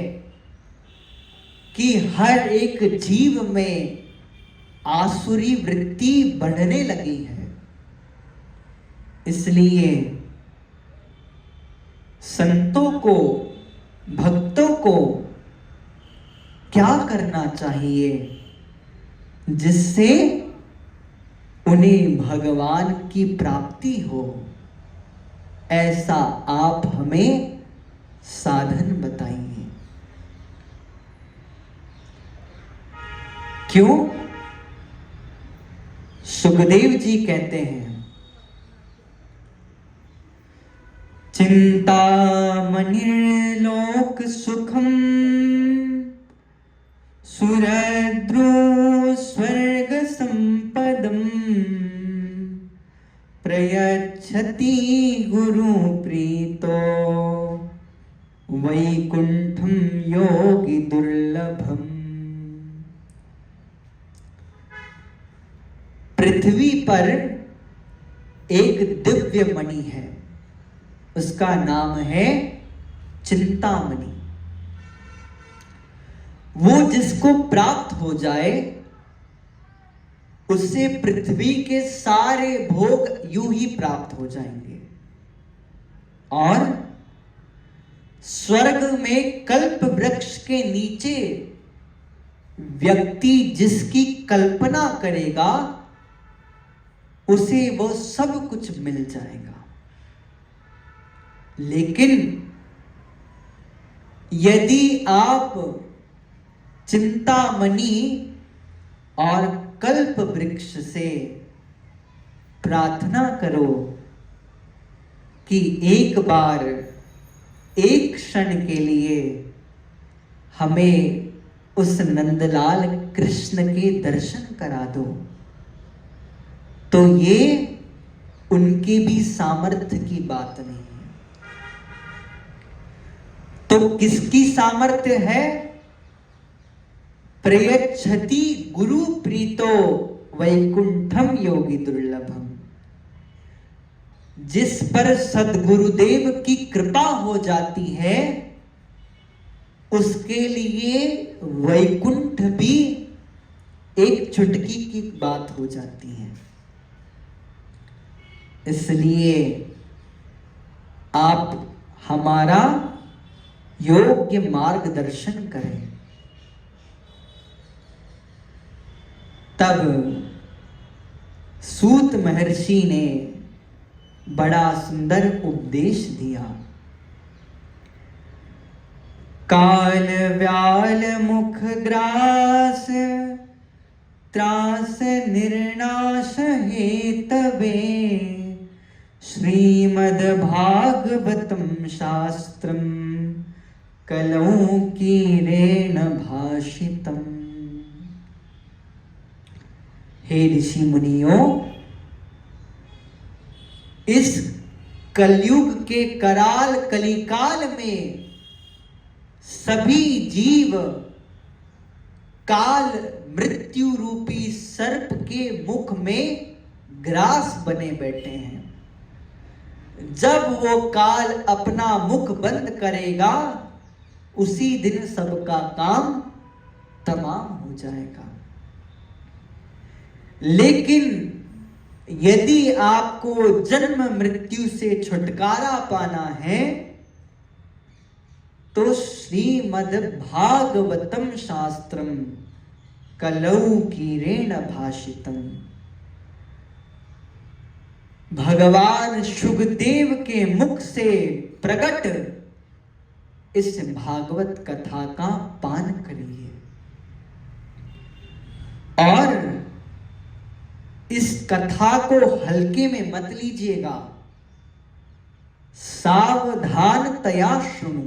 कि हर एक जीव में आसुरी वृत्ति बढ़ने लगी है। इसलिए संतों को, भक्तों को क्या करना चाहिए जिससे उन्हें भगवान की प्राप्ति हो, ऐसा आप हमें साधन बताइए। क्यों? सुखदेव जी कहते हैं, चिंतामणिर्लोक सुखम सुरद्रो स्वर्ग संपदम प्रयच्छति गुरु प्रीतो वैकुंठम योगी दुर्लभम। पृथ्वी पर एक दिव्य मणि है, उसका नाम है चिंतामणि। वो जिसको प्राप्त हो जाए उससे पृथ्वी के सारे भोग यूं ही प्राप्त हो जाएंगे और स्वर्ग में कल्प वृक्ष के नीचे व्यक्ति जिसकी कल्पना करेगा उसे वो सब कुछ मिल जाएगा। लेकिन यदि आप चिंतामणि और कल्प वृक्ष से प्रार्थना करो कि एक बार, एक क्षण के लिए हमें उस नंदलाल कृष्ण के दर्शन करा दो। तो ये उनकी भी सामर्थ्य की बात नहीं है। तो किसकी सामर्थ्य है? प्रयच्छति गुरु प्रीतो वैकुंठम योगी दुर्लभम। जिस पर सद्गुरुदेव की कृपा हो जाती है उसके लिए वैकुंठ भी एक चुटकी की बात हो जाती है। इसलिए आप हमारा योग्य मार्गदर्शन करें। तब सूत महर्षि ने बड़ा सुंदर उपदेश दिया। काल व्याल मुख ग्रास त्रास निर्नाश हेतवे श्रीमद् भागवतम शास्त्रम कलौ कीरेण भाषितम। हे ऋषि मुनियों, इस कलयुग के कराल कलिकाल में सभी जीव काल मृत्यु रूपी सर्प के मुख में ग्रास बने बैठे हैं। जब वो काल अपना मुख बंद करेगा उसी दिन सबका काम तमाम हो जाएगा। लेकिन यदि आपको जन्म मृत्यु से छुटकारा पाना है तो श्रीमद् भागवतम शास्त्रम कलौ कीरेण भाषितम। भगवान शुकदेव के मुख से प्रकट इस भागवत कथा का पान करिए और इस कथा को हल्के में मत लीजिएगा। सावधानतया सुनो,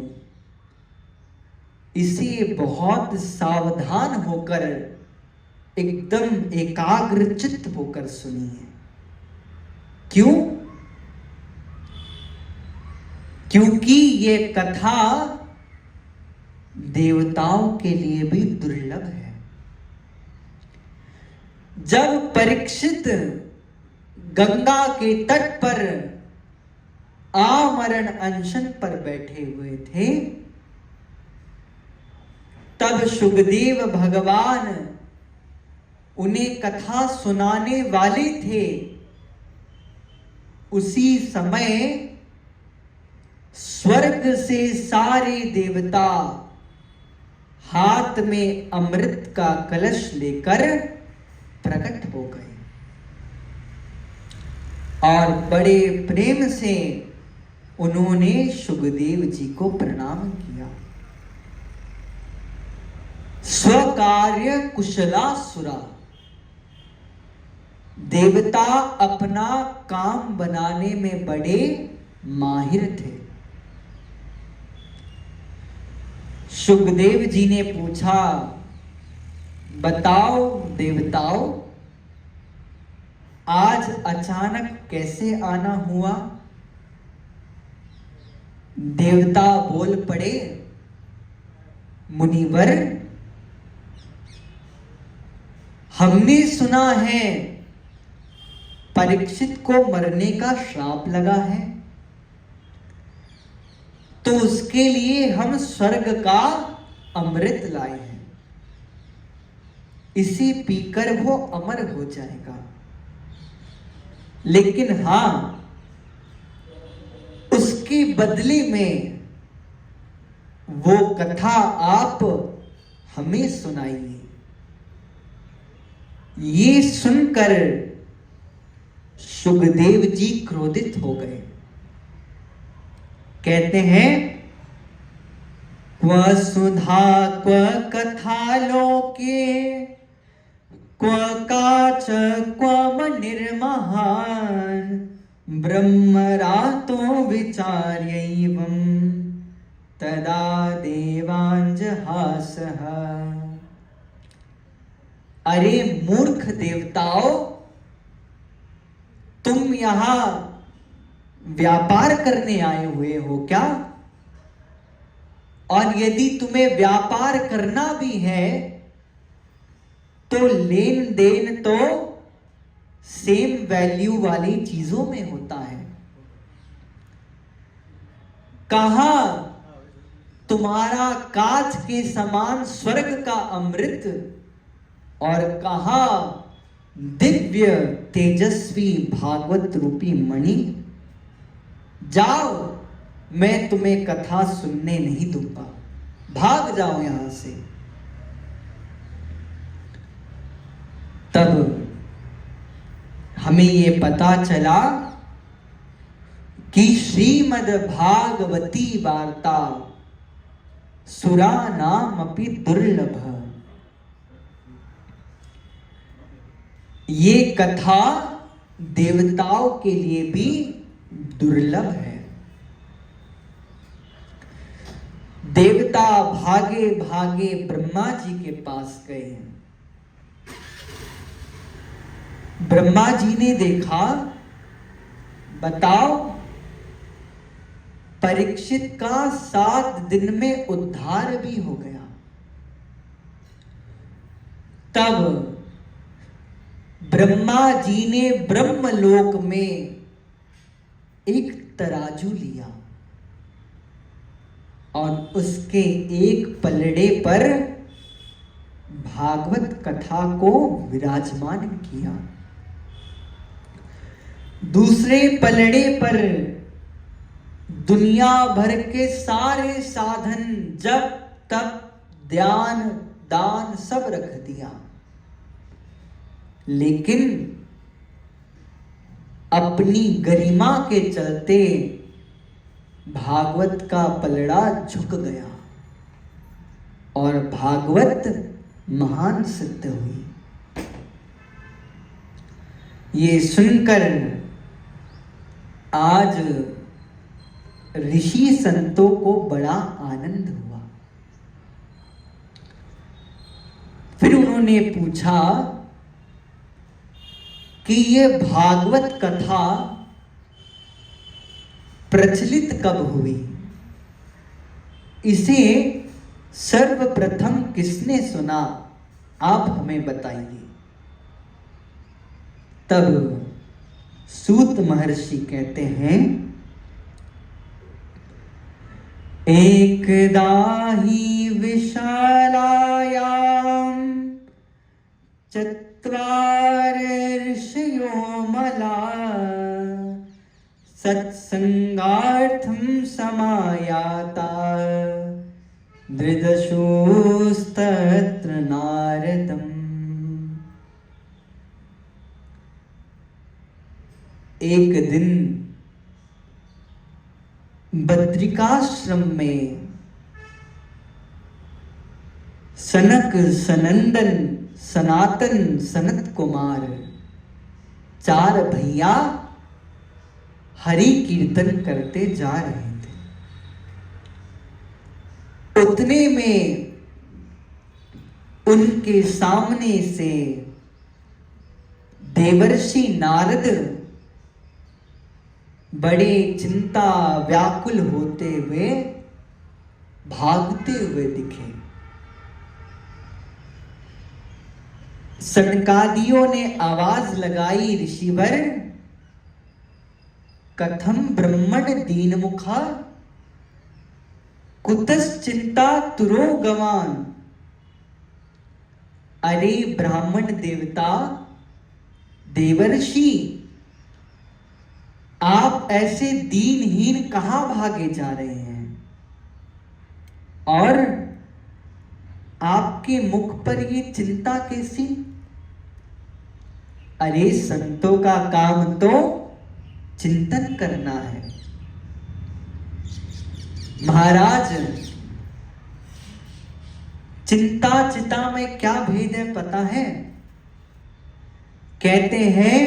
इसे बहुत सावधान होकर एकदम एकाग्रचित्त होकर सुनिए। क्यों? क्योंकि ये कथा देवताओं के लिए भी दुर्लभ है। जब परीक्षित गंगा के तट पर आमरण अनशन पर बैठे हुए थे तब शुकदेव भगवान उन्हें कथा सुनाने वाले थे। उसी समय स्वर्ग से सारे देवता हाथ में अमृत का कलश लेकर प्रकट हो गए और बड़े प्रेम से उन्होंने शुकदेव जी को प्रणाम किया। स्वकार्य कुशलासुरा, देवता अपना काम बनाने में बड़े माहिर थे। शुकदेव जी ने पूछा, बताओ देवताओं, आज अचानक कैसे आना हुआ? देवता बोल पड़े, मुनिवर, हमने सुना है परीक्षित को मरने का श्राप लगा है, तो उसके लिए हम स्वर्ग का अमृत लाए हैं। इसे पीकर वो अमर हो जाएगा। लेकिन हां, उसके बदले में वो कथा आप हमें सुनाइए। ये सुनकर शुकदेव जी क्रोधित हो गए। कहते हैं, क्व सुधा क्व कथा लोके क्व काच क्व निर्महान ब्रह्मरातो विचार्यैवं तदा देवांजहासः। अरे मूर्ख देवताओं, तुम यहां व्यापार करने आए हुए हो क्या? और यदि तुम्हें व्यापार करना भी है तो लेन देन तो सेम वैल्यू वाली चीजों में होता है। कहां तुम्हारा कांच के समान स्वर्ग का अमृत और कहां दिव्य तेजस्वी भागवत रूपी मणि। जाओ, मैं तुम्हें कथा सुनने नहीं दूंगा, भाग जाओ यहां से। तब हमें ये पता चला कि श्रीमद् भागवती वार्ता सुरा नाम अपि दुर्लभ। ये कथा देवताओं के लिए भी दुर्लभ है। देवता भागे भागे ब्रह्मा जी के पास गए हैं। ब्रह्मा जी ने देखा, बताओ, परीक्षित का 7 दिन में उद्धार भी हो गया। तब ब्रह्मा जी ने ब्रह्मलोक में एक तराजू लिया और उसके एक पलड़े पर भागवत कथा को विराजमान किया, दूसरे पलड़े पर दुनिया भर के सारे साधन, जप तप ध्यान दान सब रख दिया। लेकिन अपनी गरिमा के चलते भागवत का पलड़ा झुक गया और भागवत महान सिद्ध हुई। ये सुनकर आज ऋषि संतों को बड़ा आनंद हुआ। फिर उन्होंने पूछा कि ये भागवत कथा प्रचलित कब हुई, इसे सर्वप्रथम किसने सुना, आप हमें बताइए। तब सूत महर्षि कहते हैं, एकदा ही विशालायां चत्वार ऋषयो मला सत्संगार्थं समायाता दृदशोस्तत्र नारदम्। एक दिन बद्रिकाश्रम में सनक सनंदन सनातन सनत कुमार 4 भैया हरि कीर्तन करते जा रहे थे। उतने में उनके सामने से देवर्षि नारद बड़े चिंता व्याकुल होते हुए भागते हुए दिखे। सनकादियों ने आवाज लगाई, ऋषिवर कथम ब्रह्मण दीनमुखा कुतश्चिंता तुरो गवान। अरे ब्राह्मण देवता देवर्षि, आप ऐसे दीनहीन कहां भागे जा रहे हैं और आपके मुख पर ये चिंता कैसी? अरे संतों का काम तो चिंतन करना है। महाराज, चिंता चिता में क्या भेद है पता है? कहते हैं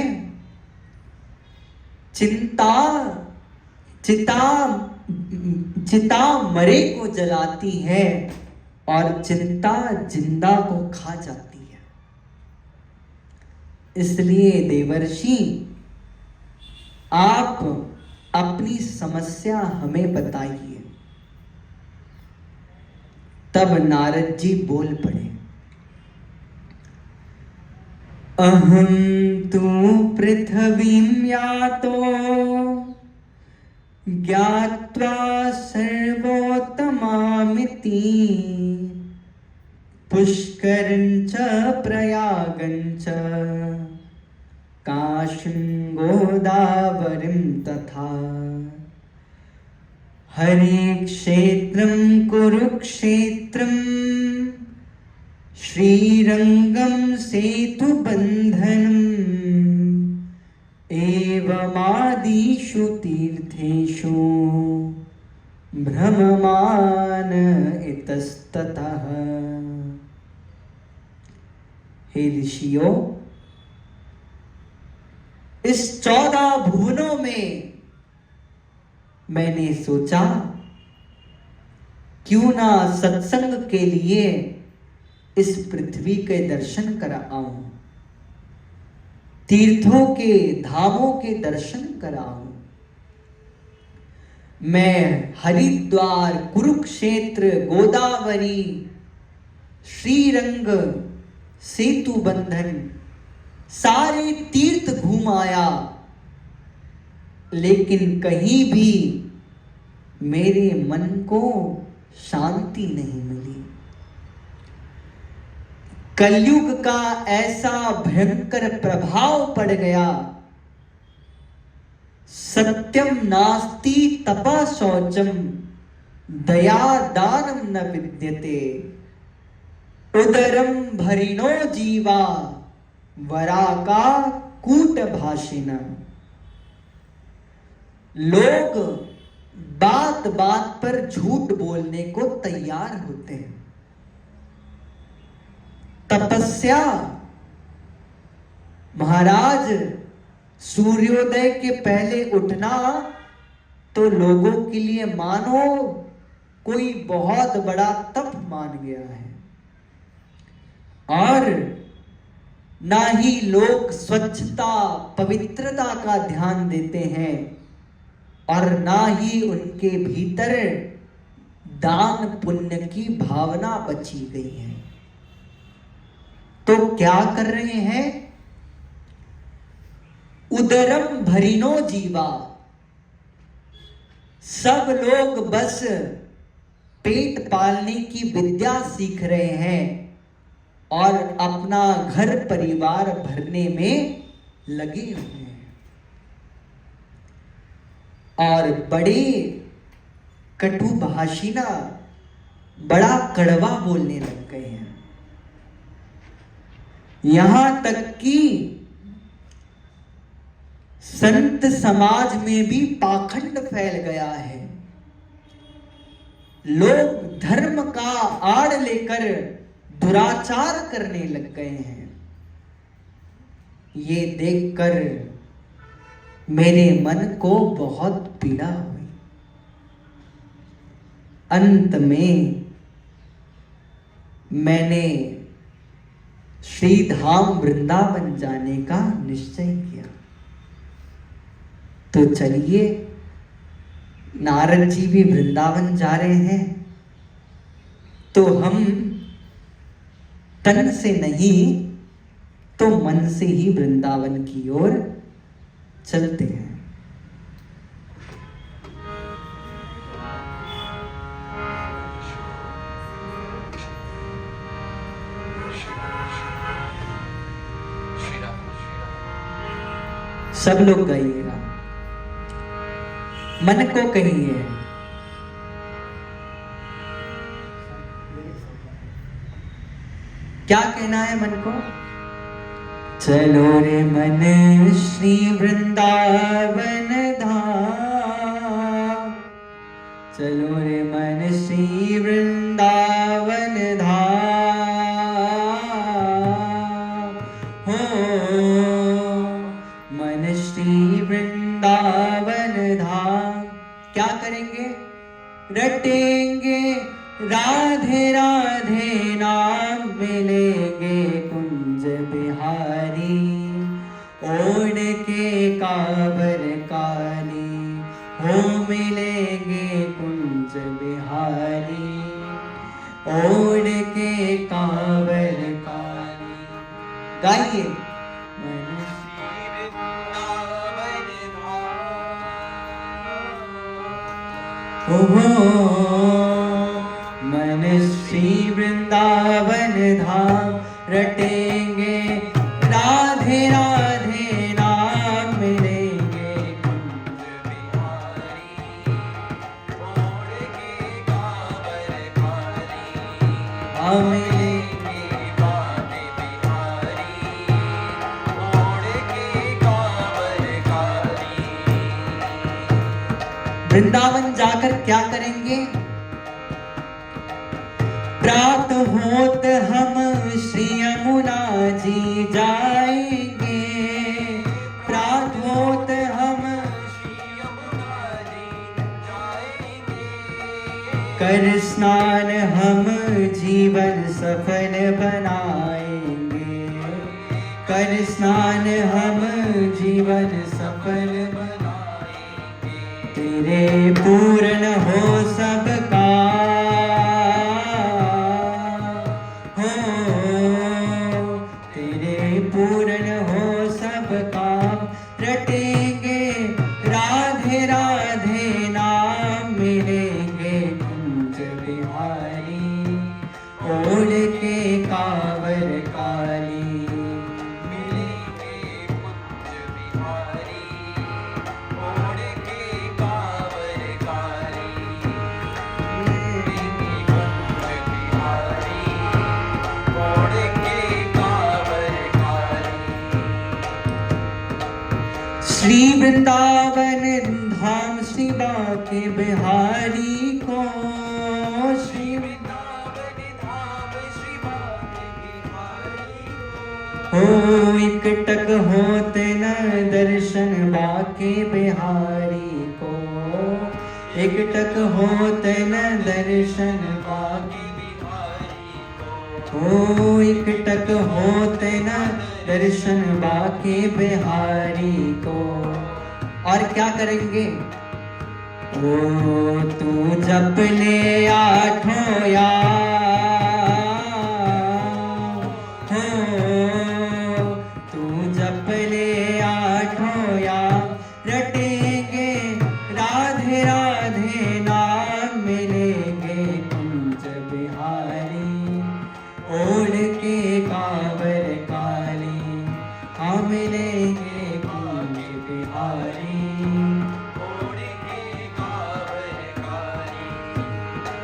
चिंता चिता मरे को जलाती है और चिंता जिंदा को खा जाती है। इसलिए देवर्षि, आप अपनी समस्या हमें बताइए। तब नारद जी बोल पड़े, अहं तु पृथ्वीं यातो ज्ञात्वा सर्वोत्तमामिति पुष्करं च प्रयागं च काशीं गोदावरीं तथा हरे क्षेत्रं कुरुक्षेत्रं श्रीरंगं सेतुबन्धनम् एवमादिषु तीर्थेषु भ्रममान इतस्ततः। हे ऋषियों, इस 14 भुवनों में मैंने सोचा क्यों ना सत्संग के लिए इस पृथ्वी के दर्शन कर आऊं, तीर्थों के धामों के दर्शन कर आऊं। मैं हरिद्वार, कुरुक्षेत्र, गोदावरी, श्रीरंग, सेतु बंधन सारे तीर्थ घूम आया, लेकिन कहीं भी मेरे मन को शांति नहीं मिली। कलयुग का ऐसा भयंकर प्रभाव पड़ गया। सत्यम नास्ति तपः शौचम दया दानम न विद्यते उदरम भरिणो जीवा वराका कूट भाषिण। लोग बात बात पर झूठ बोलने को तैयार होते हैं। तपस्या, महाराज, सूर्योदय के पहले उठना तो लोगों के लिए मानो कोई बहुत बड़ा तप मान गया है। और ना ही लोग स्वच्छता, पवित्रता का ध्यान देते हैं और ना ही उनके भीतर दान पुण्य की भावना बची गई है। तो क्या कर रहे हैं? उदरम भरिनो जीवा। सब लोग बस पेट पालने की विद्या सीख रहे हैं और अपना घर परिवार भरने में लगे हुए हैं और बड़े कटुभाषिणा, बड़ा कड़वा बोलने लग गए हैं। यहां तक कि संत समाज में भी पाखंड फैल गया है। लोग धर्म का आड़ लेकर दुराचार करने लग गए हैं। ये देखकर मेरे मन को बहुत पीड़ा हुई। अंत में मैंने श्री धाम वृंदावन जाने का निश्चय किया। तो चलिए, नारद जी भी वृंदावन जा रहे हैं, तो हम तन से नहीं तो मन से ही वृंदावन की ओर चलते हैं। सब लोग गाइएगा, मन को कहिए। क्या कहना है मन को? चलो रे मन श्री वृंदावन धाम, चलो रे मन श्री वृंदावन धाम। हो रटेंगे राधे राधे नाम, मिलेंगे कुंज बिहारी ओढ़ के कांवर काली, हो मिलेंगे कुंज बिहारी ओढ़ के कांवर काली। गाइए। मन श्री वृंदावन धाम, रटेंगे राधे राधे नाम, मिलेंगे कुंज बिहारी ओढ़ के कांवर काली, मिलेंगे राधे बिहारी ओढ़ के कांवर काली। वृंदावन जाकर क्या करेंगे? प्रात होत हम श्री यमुना जी जाएंगे, प्रात होत हम श्री यमुना जी जाएंगे, कर स्नान हम जीवन सफल बनाएंगे, कर स्नान हम जीवन सफल बनाएंगे, तेरे पूर्ण हो सब पूर्ण हो सब काम, रटेंगे राधे राधे नाम, मिलेंगे कुंज बिहारी ओढ़ के कांवर काली, मिलेंगे कुंज बिहारी ओढ़ के कांवर काली, मिलेंगे कुंज बिहारी ओढ़ के कांवर काली। श्री वृंदावन धाम श्री बाके बिहारी को, श्री वृंदावन धाम श्री बाके बिहारी को, हो एकटक होते न दर्शन बाके बिहारी को, एकटक होते न दर्शन बाके बिहारी को, हो एकटक होते न दर्शन बाके बिहारी को। और क्या करेंगे? ओ तू जप ले आठों याम, हो तू जप ले आठों याम, रटेंगे राधे राधे नाम, मिलेंगे कुंज बिहारी ओढ़ के कांवर काली, हाँ मिलेंगे कुंज बिहारी ओढ़ के कांवर काली।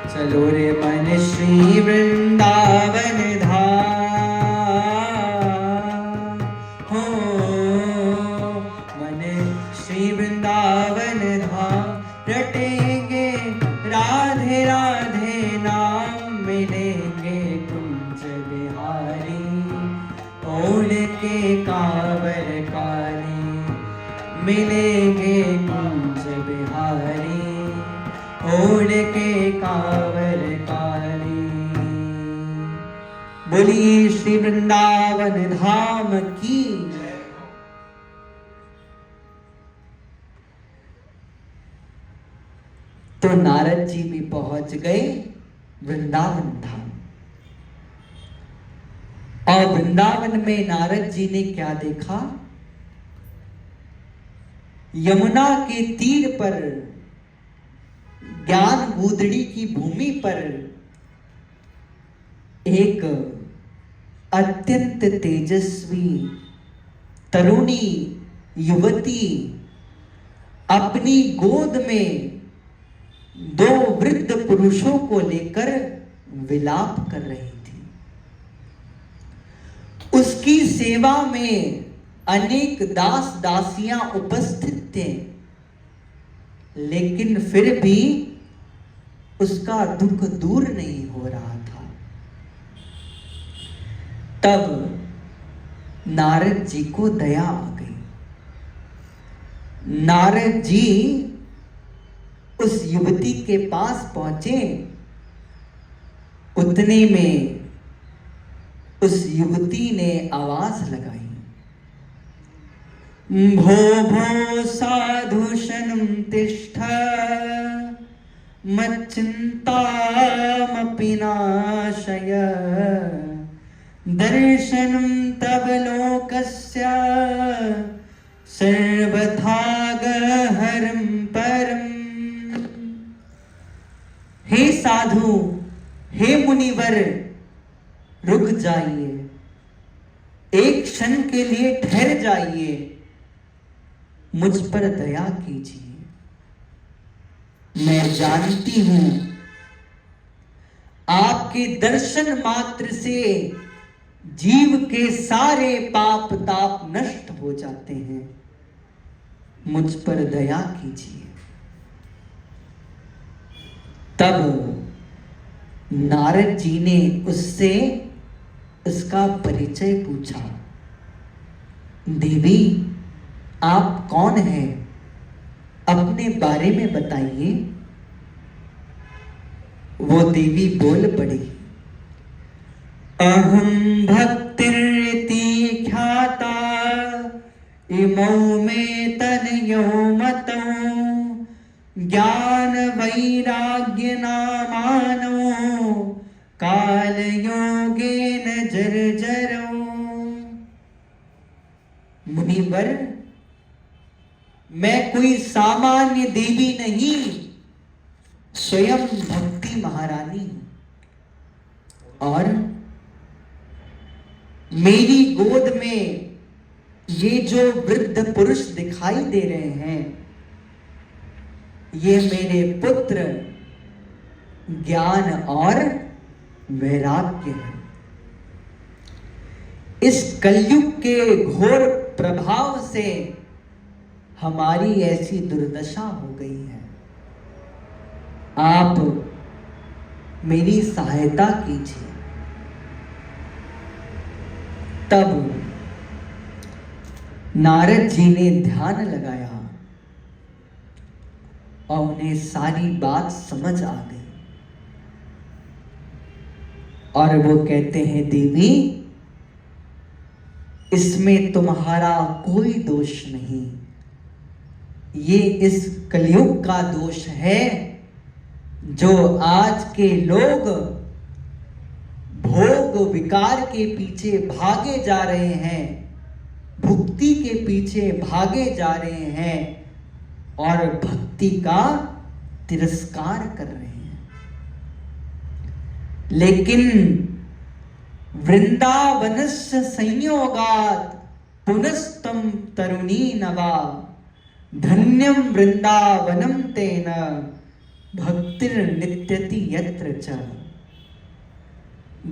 चलो रे मन श्री वृंदावन धाम, हो मन श्री वृंदावन धाम, रटेंगे राधे राधे नाम, मिलेंगे कुंज बिहारी ओढ़ के कांवर काली, मिलेंगे कुंज बिहारी ओढ़ के कांवर काली। बोलिए श्री वृंदावन धाम की। तो नारद जी भी पहुंच गए वृंदावन धाम। और वृंदावन में नारद जी ने क्या देखा? यमुना के तीर पर ज्ञान गूदड़ी की भूमि पर एक अत्यंत तेजस्वी तरुणी युवती अपनी गोद में दो वृद्ध पुरुषों को लेकर विलाप कर रही थी। उसकी सेवा में अनेक दास दासियां उपस्थित थे, लेकिन फिर भी उसका दुख दूर नहीं हो रहा था। तब नारद जी को दया आ गई। नारद जी उस युवती के पास पहुंचे, उतने में उस युवती ने आवाज लगाई, भो भो साधुशनं तिष्ठ मच्चिन्तामपि नाशय, दर्शनं तव लोकस्य सर्वथा गहरं परम। हे साधु, हे मुनिवर, रुक जाइए, एक क्षण के लिए ठहर जाइए, मुझ पर दया कीजिए। मैं जानती हूं आपके दर्शन मात्र से जीव के सारे पाप ताप नष्ट हो जाते हैं, मुझ पर दया कीजिए। तब नारद जी ने उससे उसका परिचय पूछा, देवी आप कौन हैं, अपने बारे में बताइए। वो देवी बोल पड़ी, अहम भक्तिरिति ख्याता इमौ में तनयो मतौ, ज्ञान वैराग्य नामानो काल योगेन जर्जरो। मुनिवर, मैं कोई सामान्य देवी नहीं, स्वयं भक्ति महारानी हूं, और मेरी गोद में ये जो वृद्ध पुरुष दिखाई दे रहे हैं, ये मेरे पुत्र ज्ञान और वैराग्य है। इस कलयुग के घोर प्रभाव से हमारी ऐसी दुर्दशा हो गई है, आप मेरी सहायता कीजिए। तब नारद जी ने ध्यान लगाया और उन्हें सारी बात समझ आ गई, और वो कहते हैं, देवी इसमें तुम्हारा कोई दोष नहीं, ये इस कलयुग का दोष है, जो आज के लोग भोग विकार के पीछे भागे जा रहे हैं, भुक्ति के पीछे भागे जा रहे हैं और भक्ति का तिरस्कार कर रहे हैं। लेकिन वृंदावनस्य संयोगात् पुनस्तम तरुणी नवा, धन्यम वृंदावनम तेन भक्तिर्नित्यति यत्र च।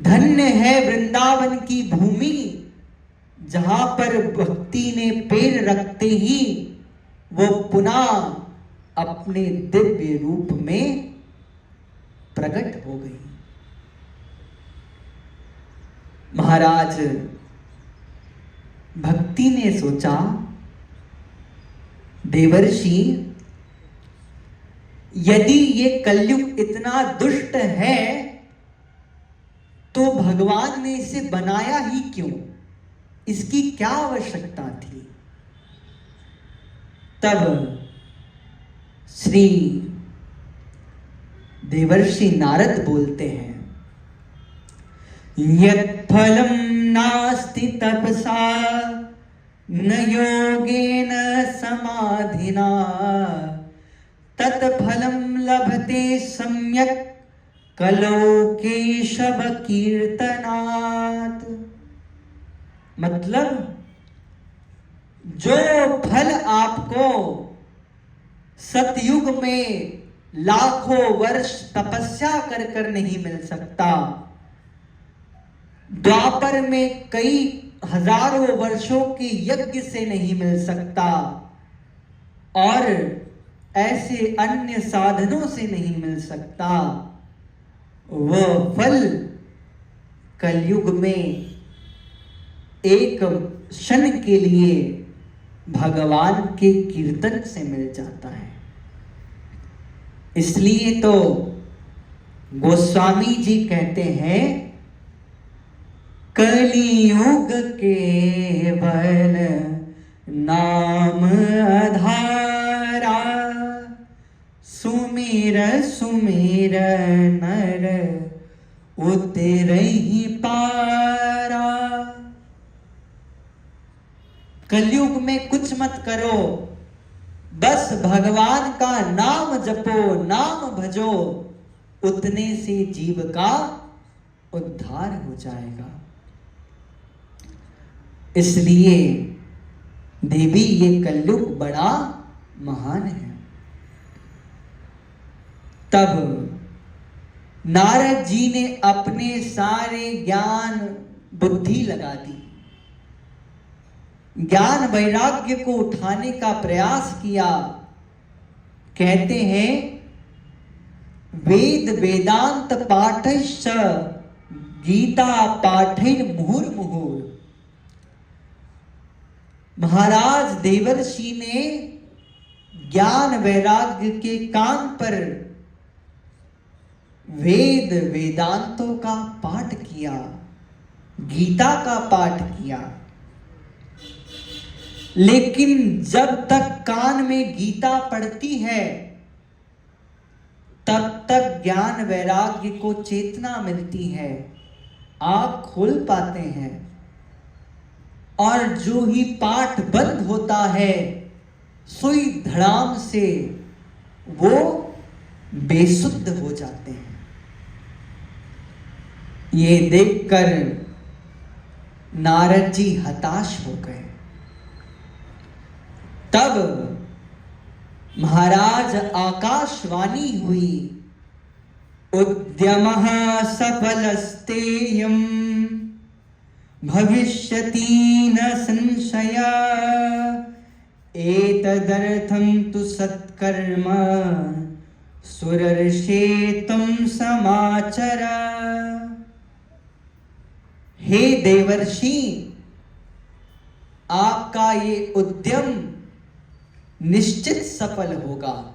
धन्य है वृंदावन की भूमि, जहां पर भक्ति ने पैर रखते ही वो पुनः अपने दिव्य रूप में प्रकट हो गई। महाराज भक्ति ने सोचा, देवर्षि यदि ये कलयुग इतना दुष्ट है तो भगवान ने इसे बनाया ही क्यों, इसकी क्या आवश्यकता थी। तब श्री देवर्षि नारद बोलते हैं, यत् फलम नास्ति तपसा न योगेन समाधिना, तत् फलम लभते सम्यक कलौ केशव कीर्तनात्। मतलब जो फल आपको सतयुग में लाखों वर्ष तपस्या कर कर नहीं मिल सकता, द्वापर में कई हजारों वर्षों के यज्ञ से नहीं मिल सकता, और ऐसे अन्य साधनों से नहीं मिल सकता, वह फल कलयुग में एक क्षण के लिए भगवान के कीर्तन से मिल जाता है। इसलिए तो गोस्वामी जी कहते हैं, कलियुग केवल नाम आधारा, सुमिर सुमिर नर उतरहि पारा। कलयुग में कुछ मत करो, बस भगवान का नाम जपो, नाम भजो, उतने से जीव का उद्धार हो जाएगा। इसलिए देवी ये कलयुग बड़ा महान है। तब नारद जी ने अपने सारे ज्ञान बुद्धि लगा दी, ज्ञान वैराग्य को उठाने का प्रयास किया। कहते हैं, वेद वेदांत पाठश्च गीता पाठैर मुहुर्मुहुः। महाराज देवर्षि ने ज्ञान वैराग्य के कान पर वेद वेदांतों का पाठ किया, गीता का पाठ किया। लेकिन जब तक कान में गीता पढ़ती है, तब तक ज्ञान वैराग्य को चेतना मिलती है, आँख खोल पाते हैं। और जो ही पाठ बंद होता है, सुई धड़ाम से वो बेसुध हो जाते हैं। ये देखकर नारद जी हताश हो गए। तब महाराज आकाशवाणी हुई, उद्यमः सफलस्तेयम् भविष्यति न संशया, एतदर्थं तु सत्कर्म सुरर्षे त्वं समाचर। हे देवर्षि, आपका ये उद्यम निश्चित सफल होगा,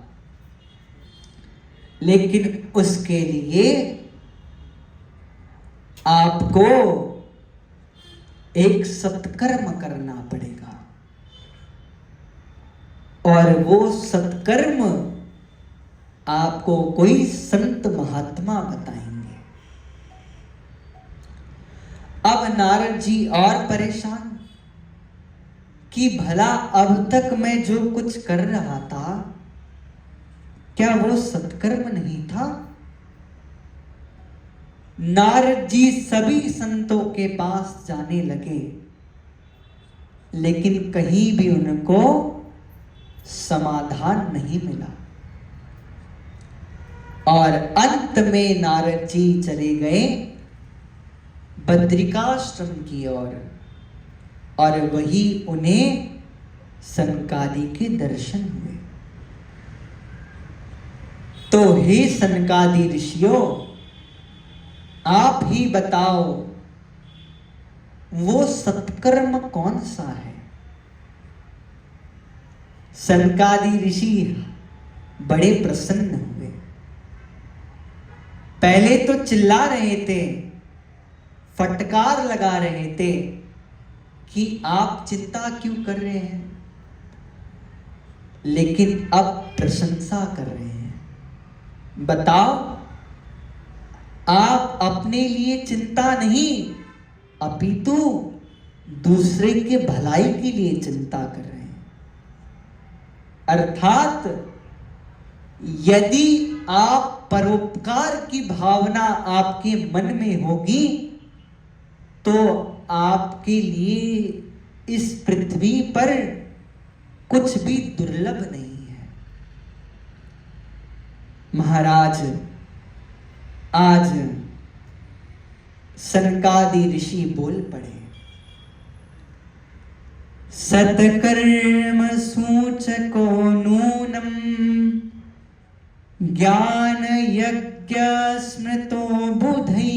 लेकिन उसके लिए आपको एक सत्कर्म करना पड़ेगा। और वो सत्कर्म आपको कोई संत महात्मा बताएंगे। अब नारद जी और परेशान कि भला अब तक मैं जो कुछ कर रहा था, क्या वो सत्कर्म नहीं था? नारद जी सभी संतों के पास जाने लगे, लेकिन कहीं भी उनको समाधान नहीं मिला। और अंत में नारद जी चले गए बद्रिकाश्रम की ओर, और वही उन्हें सनकादि के दर्शन हुए। तो हे सनकादि ऋषियों, आप ही बताओ, वो सत्कर्म कौन सा है? सनकादि ऋषि बड़े प्रसन्न हुए। पहले तो चिल्ला रहे थे, फटकार लगा रहे थे कि आप चिंता क्यों कर रहे हैं, लेकिन अब प्रशंसा कर रहे हैं। बताओ, आप अपने लिए चिंता नहीं, अपितु दूसरे के भलाई के लिए चिंता कर रहे हैं। अर्थात यदि आप परोपकार की भावना आपके मन में होगी, तो आपके लिए इस पृथ्वी पर कुछ भी दुर्लभ नहीं है। महाराज, आज सनकादि ऋषि बोल पड़े। सत्कर्म सूचको नूनम ज्ञान यज्ञ स्मृतो बुधै,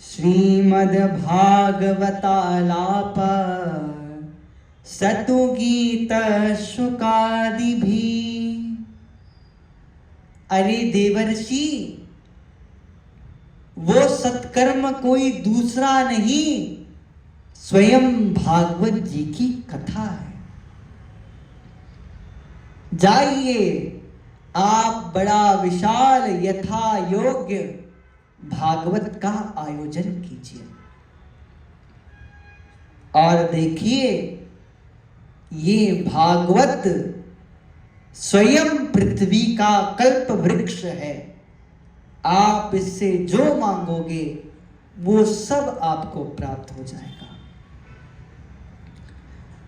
श्रीमद् भागवतालाप सतु गीत शुकादि भी। अरे देवर्षि, वो सत्कर्म कोई दूसरा नहीं, स्वयं भागवत जी की कथा है। जाइए आप बड़ा विशाल यथा योग्य भागवत का आयोजन कीजिए और देखिए ये भागवत स्वयं पृथ्वी का कल्प वृक्ष है। आप इससे जो मांगोगे वो सब आपको प्राप्त हो जाएगा।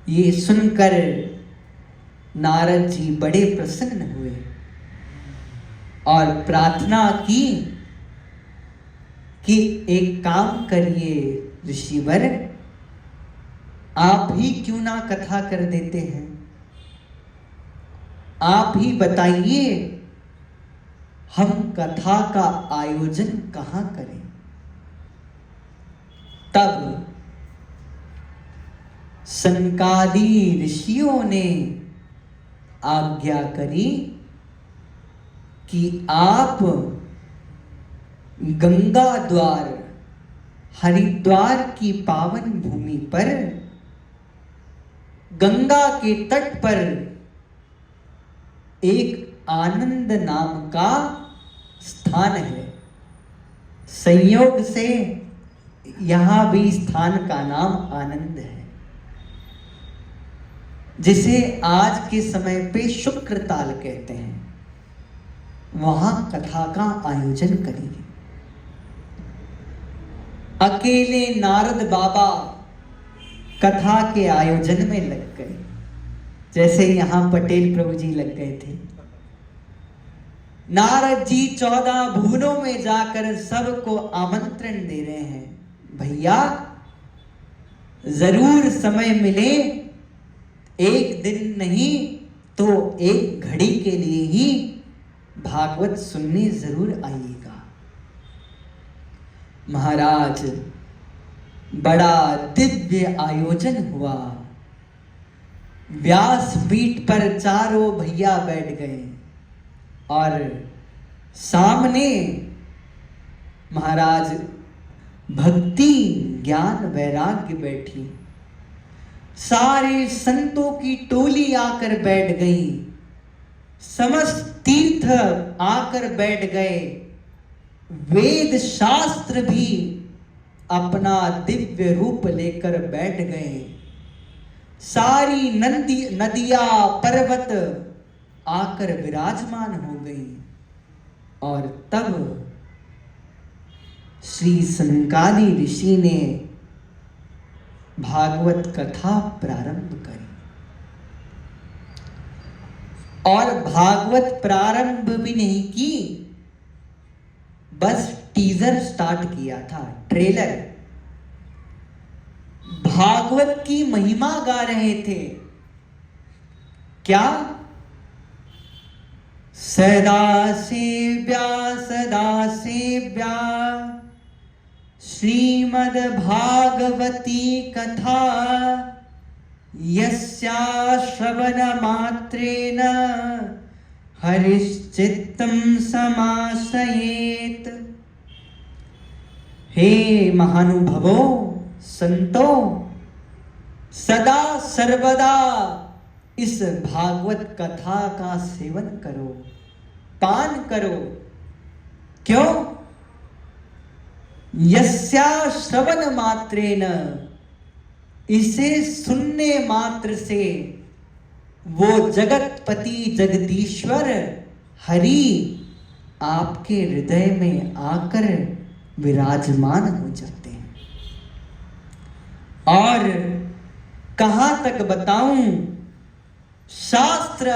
ये सुनकर नारद जी बड़े प्रसन्न हुए और प्रार्थना की कि एक काम करिए ऋषिवर, आप ही क्यों ना कथा कर देते हैं, आप ही बताइए हम कथा का आयोजन कहां करें। तब सनकादि ऋषियों ने आज्ञा करी कि आप गंगा द्वार हरिद्वार की पावन भूमि पर गंगा के तट पर एक आनंद नाम का स्थान है। संयोग से यहां भी स्थान का नाम आनंद है, जिसे आज के समय पे शुक्रताल कहते हैं। वहां कथा का आयोजन करेंगे। अकेले नारद बाबा कथा के आयोजन में लग गए, जैसे यहां पटेल प्रभु जी लग गए थे। नारद जी 14 भुवनों में जाकर सबको आमंत्रण दे रहे हैं, भैया जरूर समय मिले, एक दिन नहीं तो एक घड़ी के लिए ही भागवत सुनने जरूर आइएगा। महाराज बड़ा दिव्य आयोजन हुआ। व्यासपीठ पर चारों भैया बैठ गए और सामने महाराज भक्ति ज्ञान वैराग्य बैठी। सारे संतों की टोली आकर बैठ गई, समस्त तीर्थ आकर बैठ गए, वेद शास्त्र भी अपना दिव्य रूप लेकर बैठ गए। सारी नदियां पर्वत आकर विराजमान हो गई। और तब श्री सनकादि ऋषि ने भागवत कथा प्रारंभ करी। और भागवत प्रारंभ भी नहीं की, बस टीजर स्टार्ट किया था, ट्रेलर। भागवत की महिमा गा रहे थे। क्या? सदा सेव्या श्रीमद् भागवती कथा, यस्या श्रवण मात्रेण हरिश्चित्तं समाश्रयेत। हे महानुभवों, संतों, सदा सर्वदा इस भागवत कथा का सेवन करो, पान करो। क्यों? यस्या श्रवण मात्रेण, इसे सुनने मात्र से वो जगतपति जगदीश्वर हरि आपके हृदय में आकर विराजमान हो जाते हैं। और कहां तक बताऊं, शास्त्र